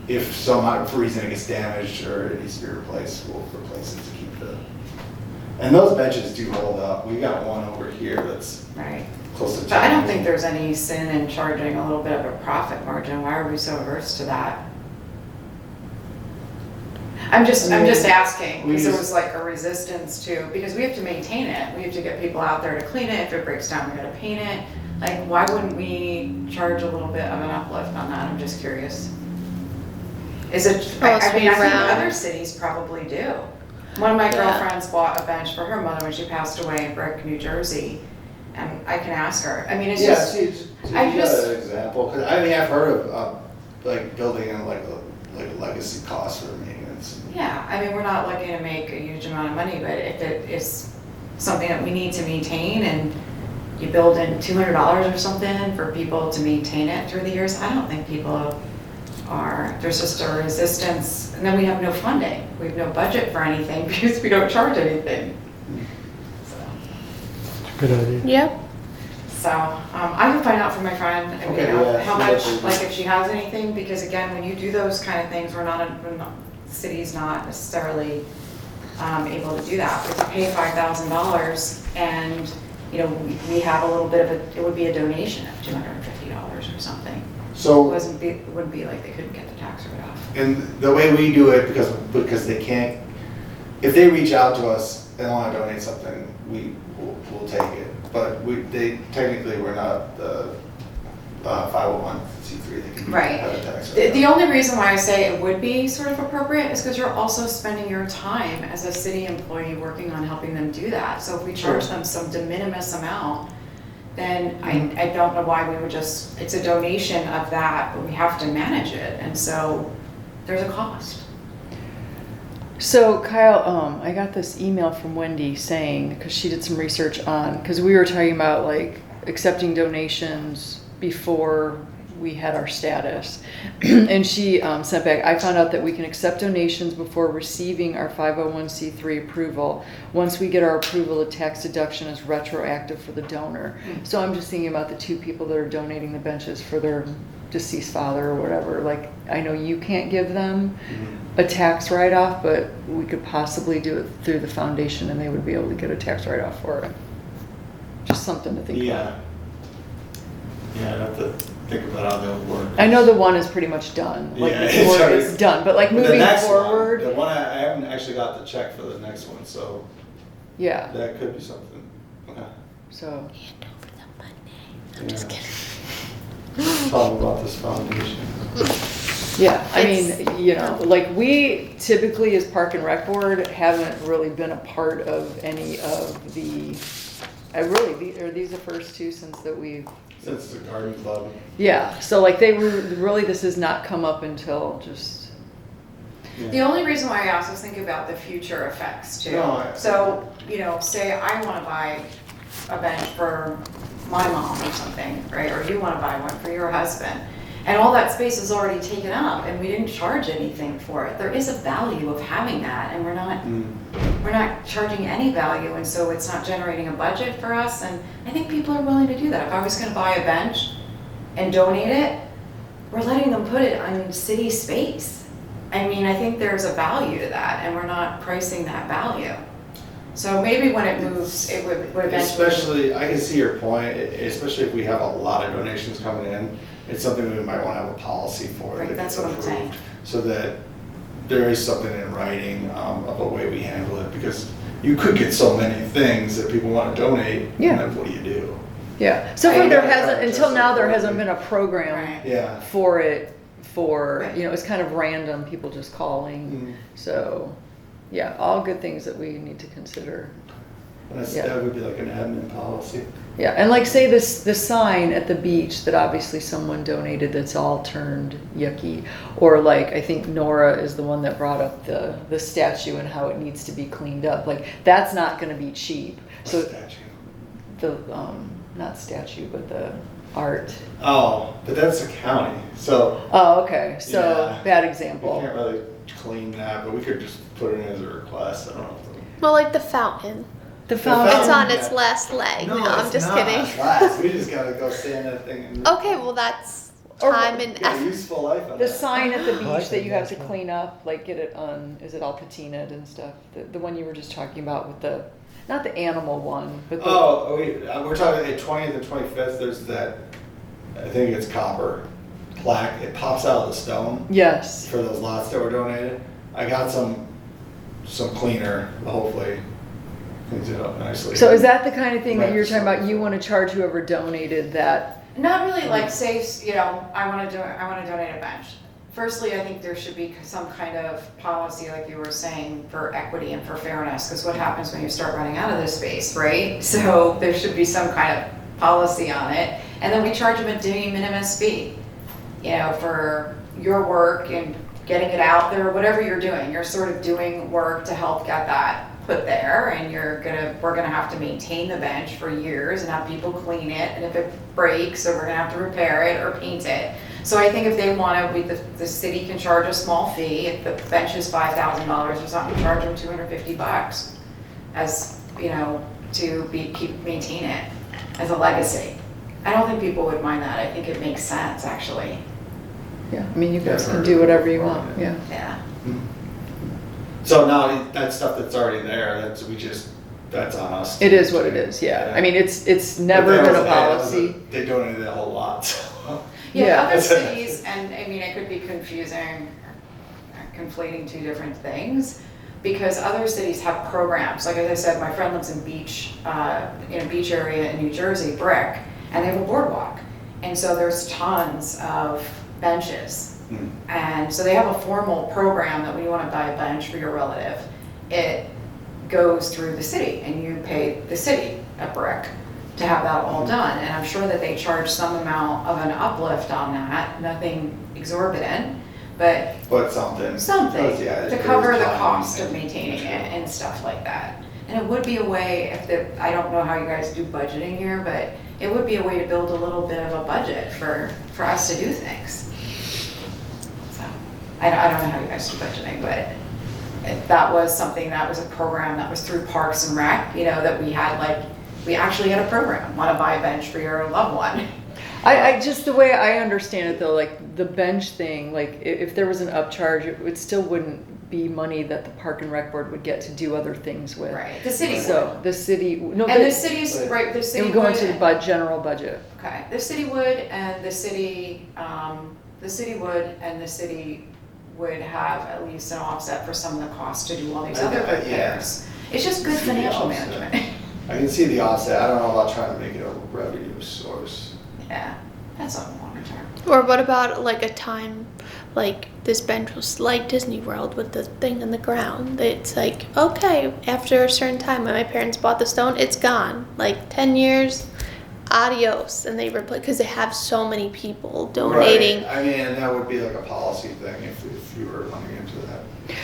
if some reason it gets damaged or it needs to be replaced, we'll replace it to keep the. And those benches do hold up. We got one over here that's Right. close to. But I don't think there's any sin in charging a little bit of a profit margin. Why are we so averse to that? I'm just asking, because there was like a resistance to, because we have to maintain it. We have to get people out there to clean it. If it breaks down, we gotta paint it. Like, why wouldn't we charge a little bit of an uplift on that? I'm just curious. Is it, I mean, I think around. other cities probably do. One of my Yeah. girlfriends bought a bench for her mother when she passed away in Brick, New Jersey, and I can ask her. I mean, it's Yeah, just, see, I you just- got an example, 'cause I mean, I've heard of, like, building in like a legacy cost for maintenance. yeah, I mean, we're not looking to make a huge amount of money, but if it is something that we need to maintain and you build in $200 or something for people to maintain it through the years, I don't think people are, there's just a resistance, and then we have no funding. We have no budget for anything because we don't charge anything. Good idea. Yep. So, I can find out from my friend, I mean, Okay, yeah, how see much, what they- like if she has anything, because again, when you do those kind of things, the city's not necessarily able to do that. If you pay $5,000 and, you know, we have a little bit of it would be a donation of $250 or something. It So, wouldn't be like they couldn't get the tax write-off. and the way we do it, because they can't, if they reach out to us and want to donate something, we'll take it. But technically, we're not the 501c3, they can Right. have a tax The write-off. only reason why I say it would be sort of appropriate is because you're also spending your time as a city employee working on helping them do that. So if we charge Sure. them some de minimis amount, then I don't know why we would just, it's a donation of that, but we have to manage it. And so there's a cost. So Kyle, I got this email from Wendy saying, because she did some research on, because we were talking about like accepting donations before we had our status. And she sent back, I found out that we can accept donations before receiving our 501c3 approval. Once we get our approval, the tax deduction is retroactive for the donor. So I'm just thinking about the two people that are donating the benches for their deceased father or whatever. Like, I know you can't give them a tax write-off, but we could possibly do it through the foundation and they would be able to get a tax write-off for it. Just something to think about. Yeah. Yeah, I'd have to think about how that would work. I know the one is pretty much done, like Yeah, before it's already- it's done, but like But the moving next one, forward, the one I haven't actually got the check for the next one, so yeah, that could be something. Okay. so. Hand over the money. I'm Yeah. just kidding. Talk about this foundation. Yeah, I It's- mean, you know, like we typically as Park and Rec Board haven't really been a part of any of the, are these the first two since that we've, Since the garden club. yeah, so like they were, really this has not come up until just, Yeah. The only reason why I also think about the future effects too. No, I- So, you know, say I want to buy a bench for my mom or something, right? Or you want to buy one for your husband. And all that space is already taken up and we didn't charge anything for it. There is a value of having that and we're not charging any value, and so it's not generating a budget for us. And I think people are willing to do that. If I was going to buy a bench and donate it, we're letting them put it on city space. I mean, I think there's a value to that, and we're not pricing that value. So maybe when it moves, it would eventually. Especially, I can see your point, especially if we have a lot of donations coming in. It's something we might want to have a policy for. Right, that that's gets what I'm saying. approved, so that there is something in writing of a way we handle it, because you could get so many things that people want to donate, Yeah. and then what do you do? yeah. So I far there know. hasn't, until now there hasn't been a program Right. Yeah. for it, for, Right. you know, it's kind of random, people just calling. Mhm. So, yeah, all good things that we need to consider. Yeah. That would be like an admin policy. Yeah, and like say the sign at the beach that obviously someone donated that's all turned yucky. Or like, I think Nora is the one that brought up the statue and how it needs to be cleaned up. Like, that's not gonna be cheap. So Statue. the, not statue, but the art. Oh, but that's a county, so Oh, okay, so Yeah. bad we example. can't really clean that, but we could just put it in as a request, I don't know. Well, like the fountain. The fountain- It's fountain, on its last leg. No, I'm it's just not. kidding. Last, we just gotta go stand that thing and. Okay, well that's Or- time and Get a effort. useful life on the that. sign at the I like beach that you have to that. clean up, like get it on, is it all patinaed and stuff? The one you were just talking about with the, not the animal one, but the. Oh, we're talking the 20th and 25th, there's that, I think it's copper plaque, it pops out of the stone Yes. for those lots that were donated. I got some cleaner, hopefully cleans it up nicely. So is that the kind of thing that Right. you're talking about, you want to charge whoever donated that? Not really, like say, you know, I want to donate a bench firstly, I think there should be some kind of policy, like you were saying, for equity and for fairness, because what happens when you start running out of this space, right? So there should be some kind of policy on it, and then we charge them a de minimis fee, you know, for your work and getting it out there, whatever you're doing. You're sort of doing work to help get that put there, and we're gonna have to maintain the bench for years and have people clean it, and if it breaks, or we're gonna have to repair it or paint it. So I think if they wanna, the city can charge a small fee. If the bench is $5,000 or something, charge them $250 as, you know, to keep maintain it as a legacy. I don't think people would mind that. I think it makes sense, actually. Yeah, I mean, you guys can do whatever you want, yeah. Yeah. So now that stuff that's already there, that's on us. It is what it is, yeah. I mean, it's never been a policy. They donated a whole lot, so. Yeah. Yeah, other cities, and I mean, it could be confusing, conflating two different things, because other cities have programs. Like as I said, my friend lives in a beach area in New Jersey, Brick, and they have a boardwalk. And so there's tons of benches. And so they have a formal program that when you want to buy a bench for your relative, it goes through the city, and you pay the city a brick to have that all done. And I'm sure that they charge some amount of an uplift on that, nothing exorbitant, but something. Yeah, to cover the cost of maintaining it and stuff like that. And it would be a way, I don't know how you guys do budgeting here, but it would be a way to build a little bit of a budget for us to do things. So, I don't know how you guys do budgeting, but if that was something, that was a program that was through Parks and Rec, you know, that we actually had a program, want to buy a bench for your loved one. I just, the way I understand it though, like the bench thing, like if there was an upcharge, it still wouldn't be money that the Park and Rec Board would get to do other things with. Right, the city So the city, no, and but the city's, right, the it city would go would. into the general budget. Okay, the city would, and the city would have at least an offset for some of the costs to do all these other repairs. It's just good financial management. I can see the offset. I don't know about trying to make it a revenue source. Yeah, that's on longer term. Or what about like a time, like this bench was like Disney World with the thing in the ground. It's like, okay, after a certain time when my parents bought the stone, it's gone. Like 10 years, adios. And they replace, because they have so many people donating. Right. I mean, that would be like a policy thing if you were running into that.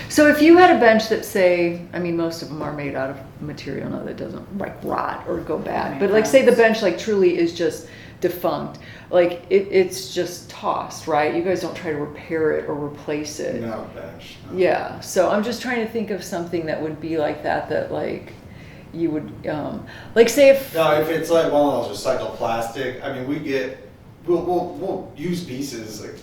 So if you had a bench that say, I mean, most of them are made out of material now that doesn't like rot or go bad, but like say the bench like truly is just defunct, like it's just tossed, right? You guys don't try to repair it or replace it. No bench. No. Yeah, so I'm just trying to think of something that would be like that like you would, like say if... No, if it's like one of those recycled plastic, I mean, we'll use pieces, like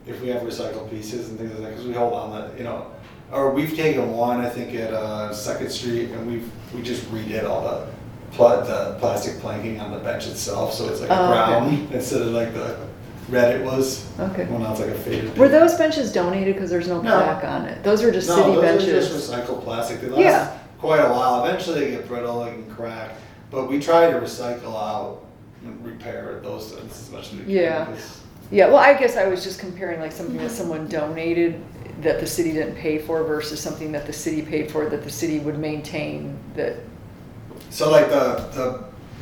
if we have recycled pieces and things like that, because we hold on to, you know, or we've taken one, I think at 2nd Street, and we just redid all the plastic planking on the bench itself, so it's like a brown instead of like the red it was. Okay. Well, now it's like a faded. Were those benches donated because there's no plaque on it? Those are just city benches? No, those are just recycled plastic. They last quite a while. Eventually they get brittle, they can crack, but we try to recycle out and repair those things as much as we can. Yeah. Yeah, well, I guess I was just comparing like something that someone donated that the city didn't pay for versus something that the city paid for that the city would maintain that. So like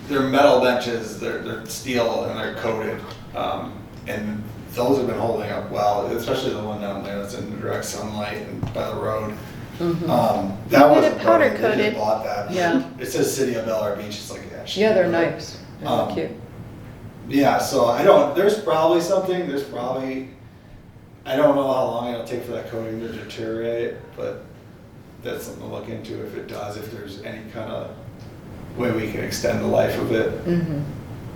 they're metal benches, they're steel and they're coated, and those have been holding up well, especially the one down there that's in the direct sunlight and by the road. Mm-hmm. That was powder They coated. just bought that. Yeah. It says City of Bellower Beach. It's like Yeah, they're nice. They're cute. Yeah, so there's probably something, I don't know how long it'll take for that coating to deteriorate, but that's something to look into if it does, if there's any kind of way we can extend the life of it. Mm-hmm.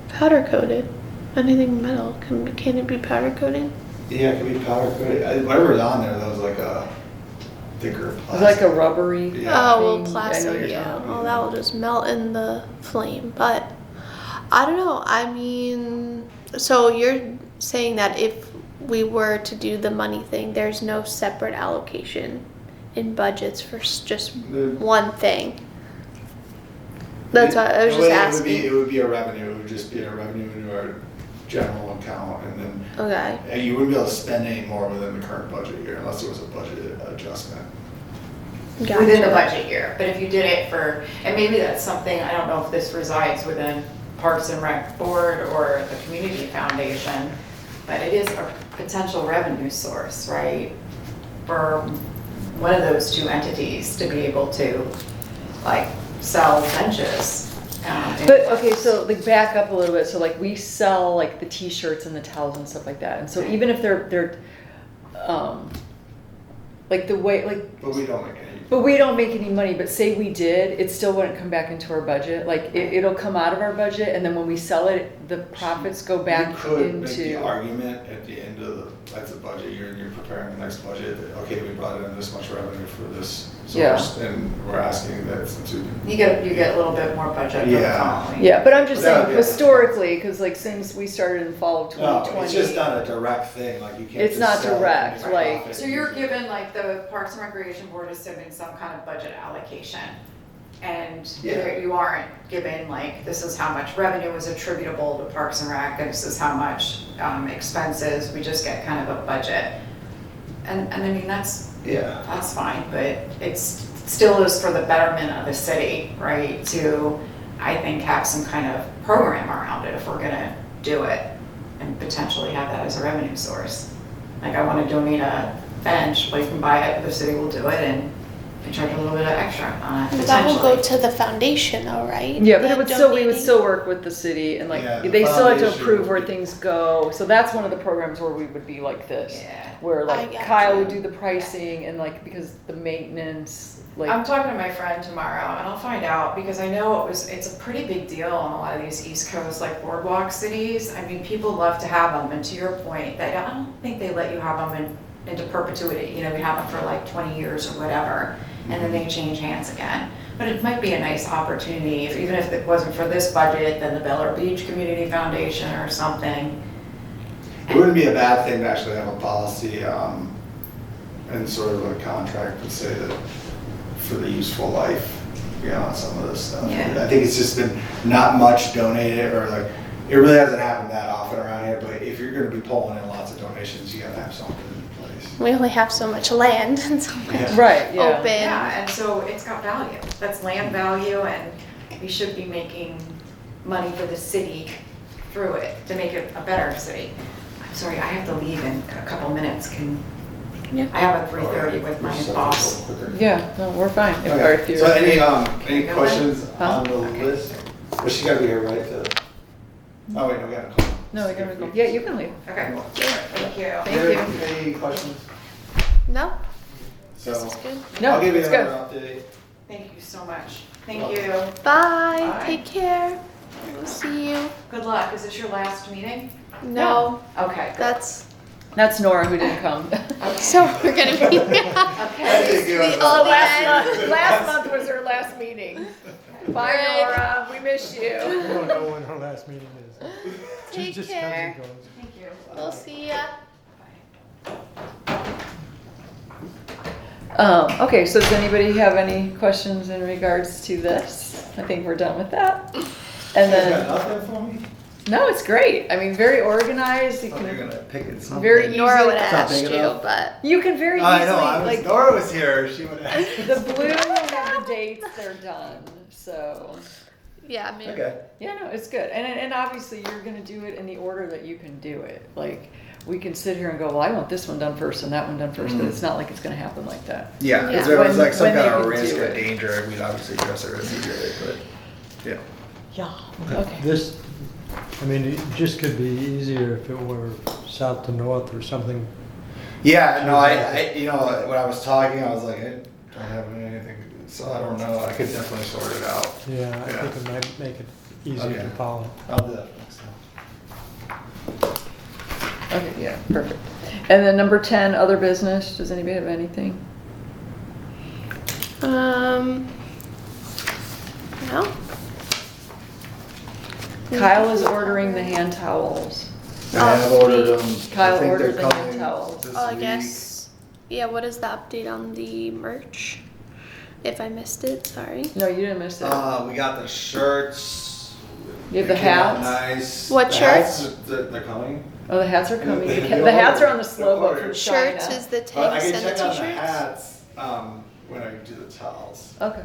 Powder coated. Anything metal, can it be powder coated? Yeah, it can be powder coated. Whatever's on there, that was like a thicker plastic. It's like a rubbery. Yeah. Oh, well, thing. I know plastic, you're yeah. talking Well, that will just melt in the flame. But I don't know. I mean, so you're saying that if we were to do the money thing, there's no separate allocation in budgets for just one thing. That's what I was just asking. It would be a revenue. It would just be a revenue into our general account, and then Okay. you wouldn't be able to spend any more within the current budget year unless there was a budget adjustment. Gotcha. Within the budget year, but if you did it for, and maybe that's something, I don't know if this resides within Parks and Rec Board or the Community Foundation, but it is a potential revenue source, right? For one of those two entities to be able to, like, sell benches. But, okay, so like back up a little bit, so like we sell like the t-shirts and the towels and stuff like that, and so even if they're, like the way, like, But we don't make any. but we don't make any money, but say we did, it still wouldn't come back into our budget, like it'll come out of our budget, and then when we sell it, the profits go back You could make the into. argument at the end of the budget year, and you're preparing the next budget, that, okay, we brought in this much revenue for this Yeah. source, and we're asking that since we. You get a little bit more budget for the Yeah. following. Yeah, but I'm just That would saying be- historically, because like since we started in fall of No, 2020. it's just not a direct thing, like you can't. It's just not sell it and direct, make like- profit. So you're given, like, the Parks and Recreation Board is submitting some kind of budget allocation. And Yeah. you aren't given, like, this is how much revenue is attributable to Parks and Rec, and this is how much expenses, we just get kind of a budget. And I mean, that's Yeah, fine, but it's still is for the betterment of the city, right? To, I think, have some kind of program around it if we're gonna do it and potentially have that as a revenue source. Like, I wanna donate a bench, well, you can buy it, the city will do it, and we charge a little bit of extra on it, But that will go potentially. to the foundation though, right? Yeah, but The it would still, we would donating? still work with the city and like, Yeah, the they still have to foundation approve would where be- things go. So that's one of the programs where we would be like this. Yeah. Where I like got Kyle you. would do the pricing and like, because the maintenance, I'm like, talking to my friend tomorrow and I'll find out because I know it's a pretty big deal in a lot of these East Coast like boardwalk cities. I mean, people love to have them, and to your point, that I don't think they let you have them into perpetuity. You know, we have them for like 20 years or whatever, and then they change hands again. But it might be a nice opportunity, if, even if it wasn't for this budget, then the Bellower Beach Community Foundation or something. it wouldn't be a bad thing to actually have a policy, and sort of a contract to say that for the useful life, you know, on some of this stuff. Yeah. I think it's just been not much donated, or like, it really hasn't happened that often around here, but if you're gonna be pulling in lots of donations, you gotta have something in place. We only have so much land and so much Yeah. right, yeah. open. Yeah, and so it's got value. That's land value, and we should be making money for the city through it to make it a better city. I'm sorry, I have to leave in a couple minutes. Yeah. I have a 3:30 with my boss. Yeah, no, we're fine. If- or Okay, if you're- so any you go questions Huh? on the Okay. list? But she gotta be here, right, oh wait, no, we gotta call. No, we gotta go. Yeah, you can leave. Okay, thank you. Thank you. Any questions? No, So, this is good. No, I'll give you it's another good. update. Thank you so much. Thank you. Bye. Bye. Take care. We'll see you. Good luck. Is this your last meeting? No, Okay, good. that's That's Nora who didn't come. so we're gonna be Okay. the all the Last end. month, last month was her last meeting. Bye, Right. Nora, we miss We you. don't know when her last meeting is. Take Just care. comes and goes. Thank you. We'll see ya. Okay, so does anybody have any questions in regards to this? I think we're done with that. And You guys got then, nothing for me? no, it's great. I mean, very organized. You Oh, you're can, gonna pick it something. very easily. Nora would It's have not asked big you, enough. but You can very easily, I know, like, Nora was here, she would have. the blue have the dates, they're done, so. yeah, maybe. Okay. Yeah, no, it's good. And obviously you're gonna do it in the order that you can do it. Like, we can sit here and go, well, I want this one done first and that one done first, but it's not like it's gonna happen like that. Yeah, Yeah. if there was When- like some when kind they of can risk do or it. danger, we'd obviously address it immediately, but, yeah. Yeah, okay. This, I mean, it just could be easier if it were south to north or something. Yeah, no, I, you know, when I was talking, I was like, I don't have anything, so I don't know, I could definitely sort it out. Yeah, I Yeah. think it might make it easier Okay. to follow. I'll do that next time. Okay, yeah, perfect. And then number 10, other business. Does anybody have anything? No. Kyle is ordering the hand towels. I have ordered them. Kyle I think ordered they're the hand coming towels. this Oh, I week. guess. Yeah. What is the update on the merch? If I missed it, sorry. No, you didn't miss it. We got the shirts, You have the They came out hats? Nice. What The shirts? hats, they're coming. Oh, the hats are coming. They- The hats are on the they're slow boat from ordered. China. Shirts is the But I tanks can and the check on the t-shirts? hats when I do the towels. Okay.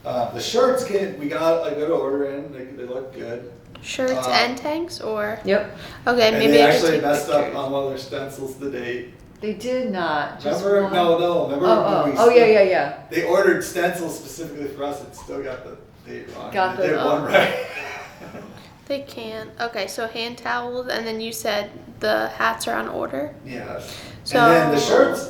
The shirts, we got a good order in. They look good. Shirts and tanks, or? Yep. Okay, And maybe they I can actually take messed up pictures. on one of their stencils to date. They did not. Just Remember? one. No. Remember when we Oh, yeah. They ordered stencils specifically for us. It still got the date wrong. Got They the- did one right. They can. Okay, so hand towels, and then you said the hats are on order? Yes. So- And then the shirts,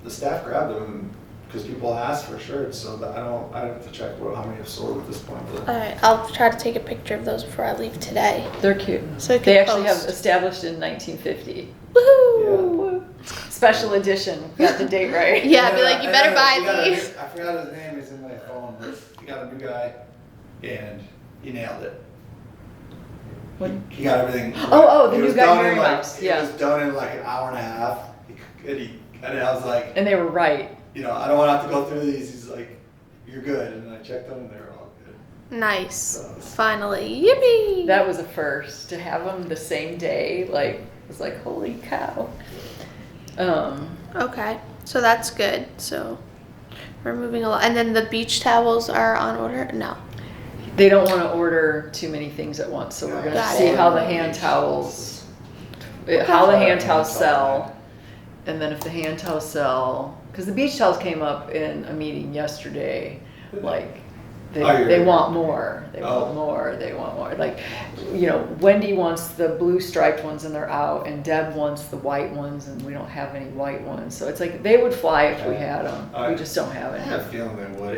the staff grabbed them because people asked for shirts, so that I have to check how many have sold at this point. But Alright, I'll try to take a picture of those before I leave today. They're cute. So I can They actually post. have established in 1950. Woohoo! Special edition. Got the date right. Yeah, I'd be like, you And better then we got buy a- these. I forgot his name, it's in my phone, but we got a new guy, and he nailed it. What? He got everything. Oh, the It new was guy, done in Mary like- Mouse, yeah. It was done in like an hour and a half, and I was like, And they were right. I don't want to have to go through these. He's like, you're good, and I checked them, and they were all good. Nice. Finally. Yippee! That was a first. To have them the same day, it was like, holy cow. Okay, so that's good. So we're moving along. And then the beach towels are on order? No. They don't want to order too many things at once, so we're going to Got see it. how the hand towels, how the hand towels sell. And then if the hand towels sell, because the beach towels came up in a meeting yesterday, they want more, they want more, they want more. Wendy wants the blue striped ones and they're out, and Deb wants the white ones, and we don't have any white ones. So it's like, they would fly if we had them. We just don't have I any. have a feeling they would.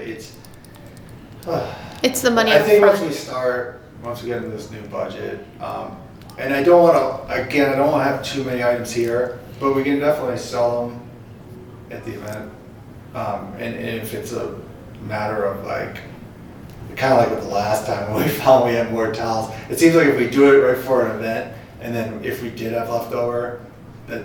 It's the money I up think front. once we get into this new budget, and I don't want to have too many items here, but we can definitely sell them at the event. And if it's a matter of kind of like with the last time when we found we had more towels, it seems like if we do it right for an event, and then if we did have leftover, that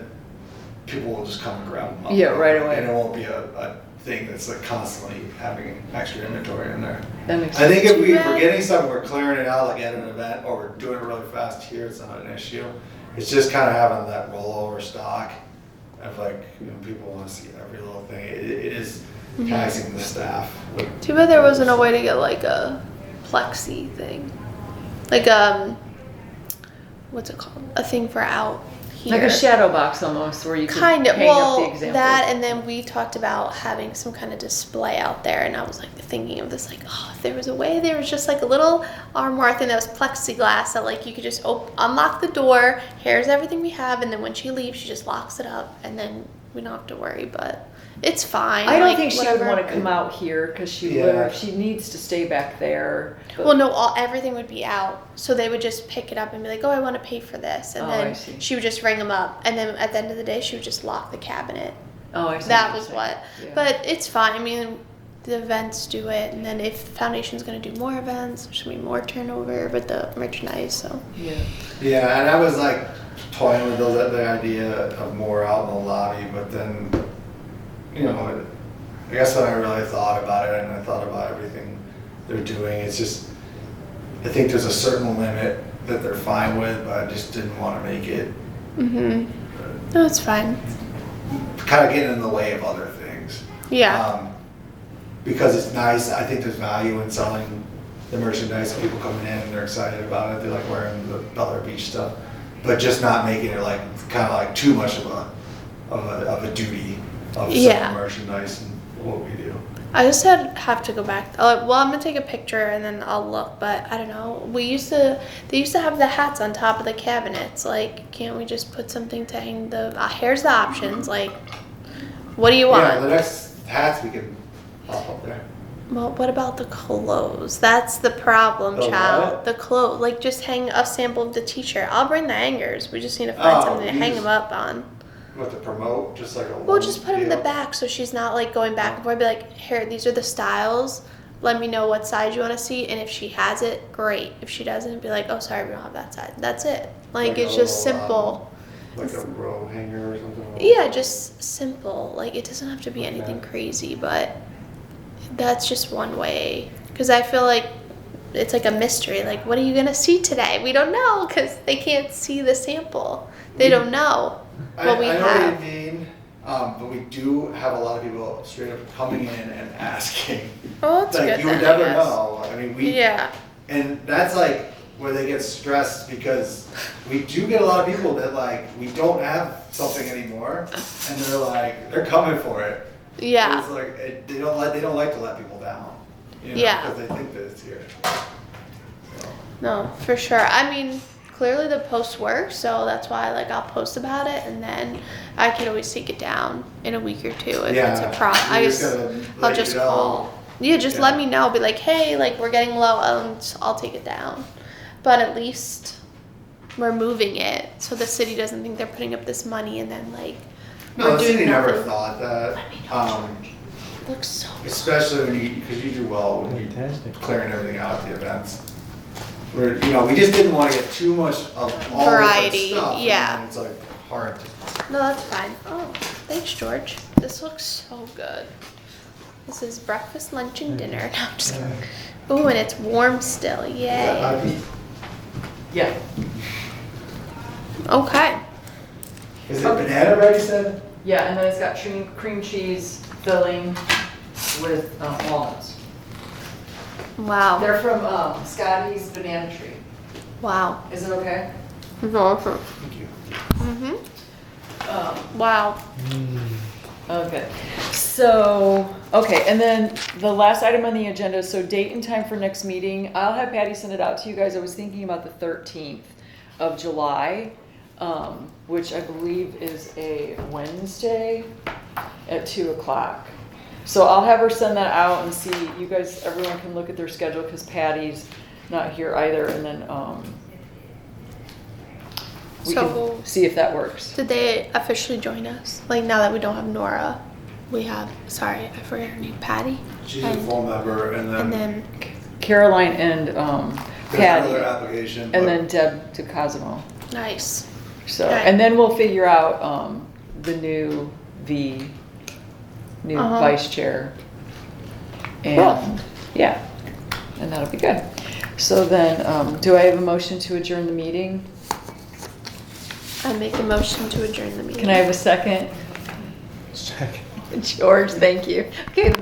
people will just come and grab them up. Yeah, right away. And it won't be a thing that's constantly having extra inventory in there. That makes I think sense. if we're getting something, we're clearing it out at an event, or we're doing it really fast here, it's not an issue. It's just kind of having that rollover stock of people want to see every little thing. It is taxing the staff. Too bad there wasn't a way to get a plexi thing. What's it called? A thing for out here. Like a shadow box almost, where you can Kind of. hang up the Well, example. that, and then we talked about having some kind of display out there, and I was thinking of this, if there was a way, there was just a little armoire thing that was plexiglass that you could just unlock the door, here's everything we have, and then when she leaves, she just locks it up, and then we don't have to worry, but it's fine. I don't think she would whatever. want to come out here because she needs to stay back there. But Well, no, everything would be out. So they would just pick it up and be like, oh, I want to pay for this. And Oh, I then see. she would just ring them up. And then at the end of the day, she would just lock the cabinet. Oh, I see. That what was you're what. saying. Yeah. But it's fine. I mean, the events do it. And then if the foundation's going to do more events, there's going to be more turnover with the merchandise. So, Yeah. Yeah, and I was toying with the idea of more out in the lobby, but then, I guess when I really thought about it and I thought about everything they're doing, it's just, I think there's a certain limit that they're fine with, but I just didn't want to make it no, it's fine. kind of getting in the way of other things. Yeah. Because it's nice, I think there's value in selling the merchandise, people coming in and they're excited about it, they like wearing the Bellower Beach stuff, but just not making it kind of too much of a duty of selling merchandise and what we do. I just have to go back. Well, I'm gonna take a picture and then I'll look. But I don't know. They used to have the hats on top of the cabinets. Can't we just put something to hang the? Here's the options. What do you want? Yeah, the next hats we can pop up there. Well, what about the clothes? That's the problem, The child. what? The clothes. Just hang a sample of the t-shirt. I'll bring the hangers. We just need to find something to hang them up on. What, to promote, just a Well, just put them in the deal? back so she's not going back and forth. Be like, here, these are the styles. Let me know what size you want to see, and if she has it, great. If she doesn't, be like, oh, sorry, we don't have that size. That's it. It's just simple. Like a row hanger or something? Yeah, just simple. It doesn't have to be anything crazy, but that's just one way. Because I feel it's like a mystery. Like, what are you gonna see today? We don't know because they can't see the sample. They don't know what we I know have. what you mean, but we do have a lot of people straight up coming in and asking. Oh, that's Like, good. you would then, I never guess. know. I mean, we, Yeah. and that's like where they get stressed because we do get a lot of people that like, we don't have something anymore, and they're like, they're coming for it. Yeah. It's like, they don't like to let people down, you know, Yeah. because they think that it's here. So, No, for sure. I mean, clearly the post works, so that's why like I'll post about it, and then I can always take it down in a week or two if it's a problem. I you guess gotta I'll let just you know. call. Yeah, just Yeah. let me know. Be like, hey, like we're getting low. I'll take it down. But at least we're moving it, so the city doesn't think they're putting up this money and then like No, we're the doing city never nothing. thought that, It looks so good. especially when you, because you do well when you Fantastic. clearing everything out at the events. We're, you know, we just didn't want to get too much of all Variety, different stuff. and yeah. then it's like hard to. No, that's fine. Oh, thanks, George. This looks so good. This is breakfast, lunch, and dinner. No, I'm just kidding. Ooh, and it's warm still. Is that Yay. happy? Yeah. Okay. Is it banana bread you said? Yeah, and then it's got cream cheese filling with walnuts. Wow. They're from Scotty's Banana Tree. Wow. Is it okay? Awesome. Thank you. Mhm. Wow. Okay. So, okay, and then the last item on the agenda, so date and time for next meeting. I'll have Patty send it out to you guys. I was thinking about the 13th of July, which I believe is a Wednesday at 2 o'clock. So I'll have her send that out and see, you guys, everyone can look at their schedule because Patty's not here either, and then we So- can see if that works. Did they officially join us? Like now that we don't have Nora, we have. Sorry, I forget her name. Patty. She's a And- full member and And then then Caroline and there's Patty, another application. and but- then Deb DeCosimo. nice. So, Okay. and then we'll figure out the new Uh-huh. vice chair. And, Cool. yeah, and that'll be good. So then, do I have a motion to adjourn the meeting? I make a motion to adjourn the meeting. Can I have a second? Second. George, thank you. Okay.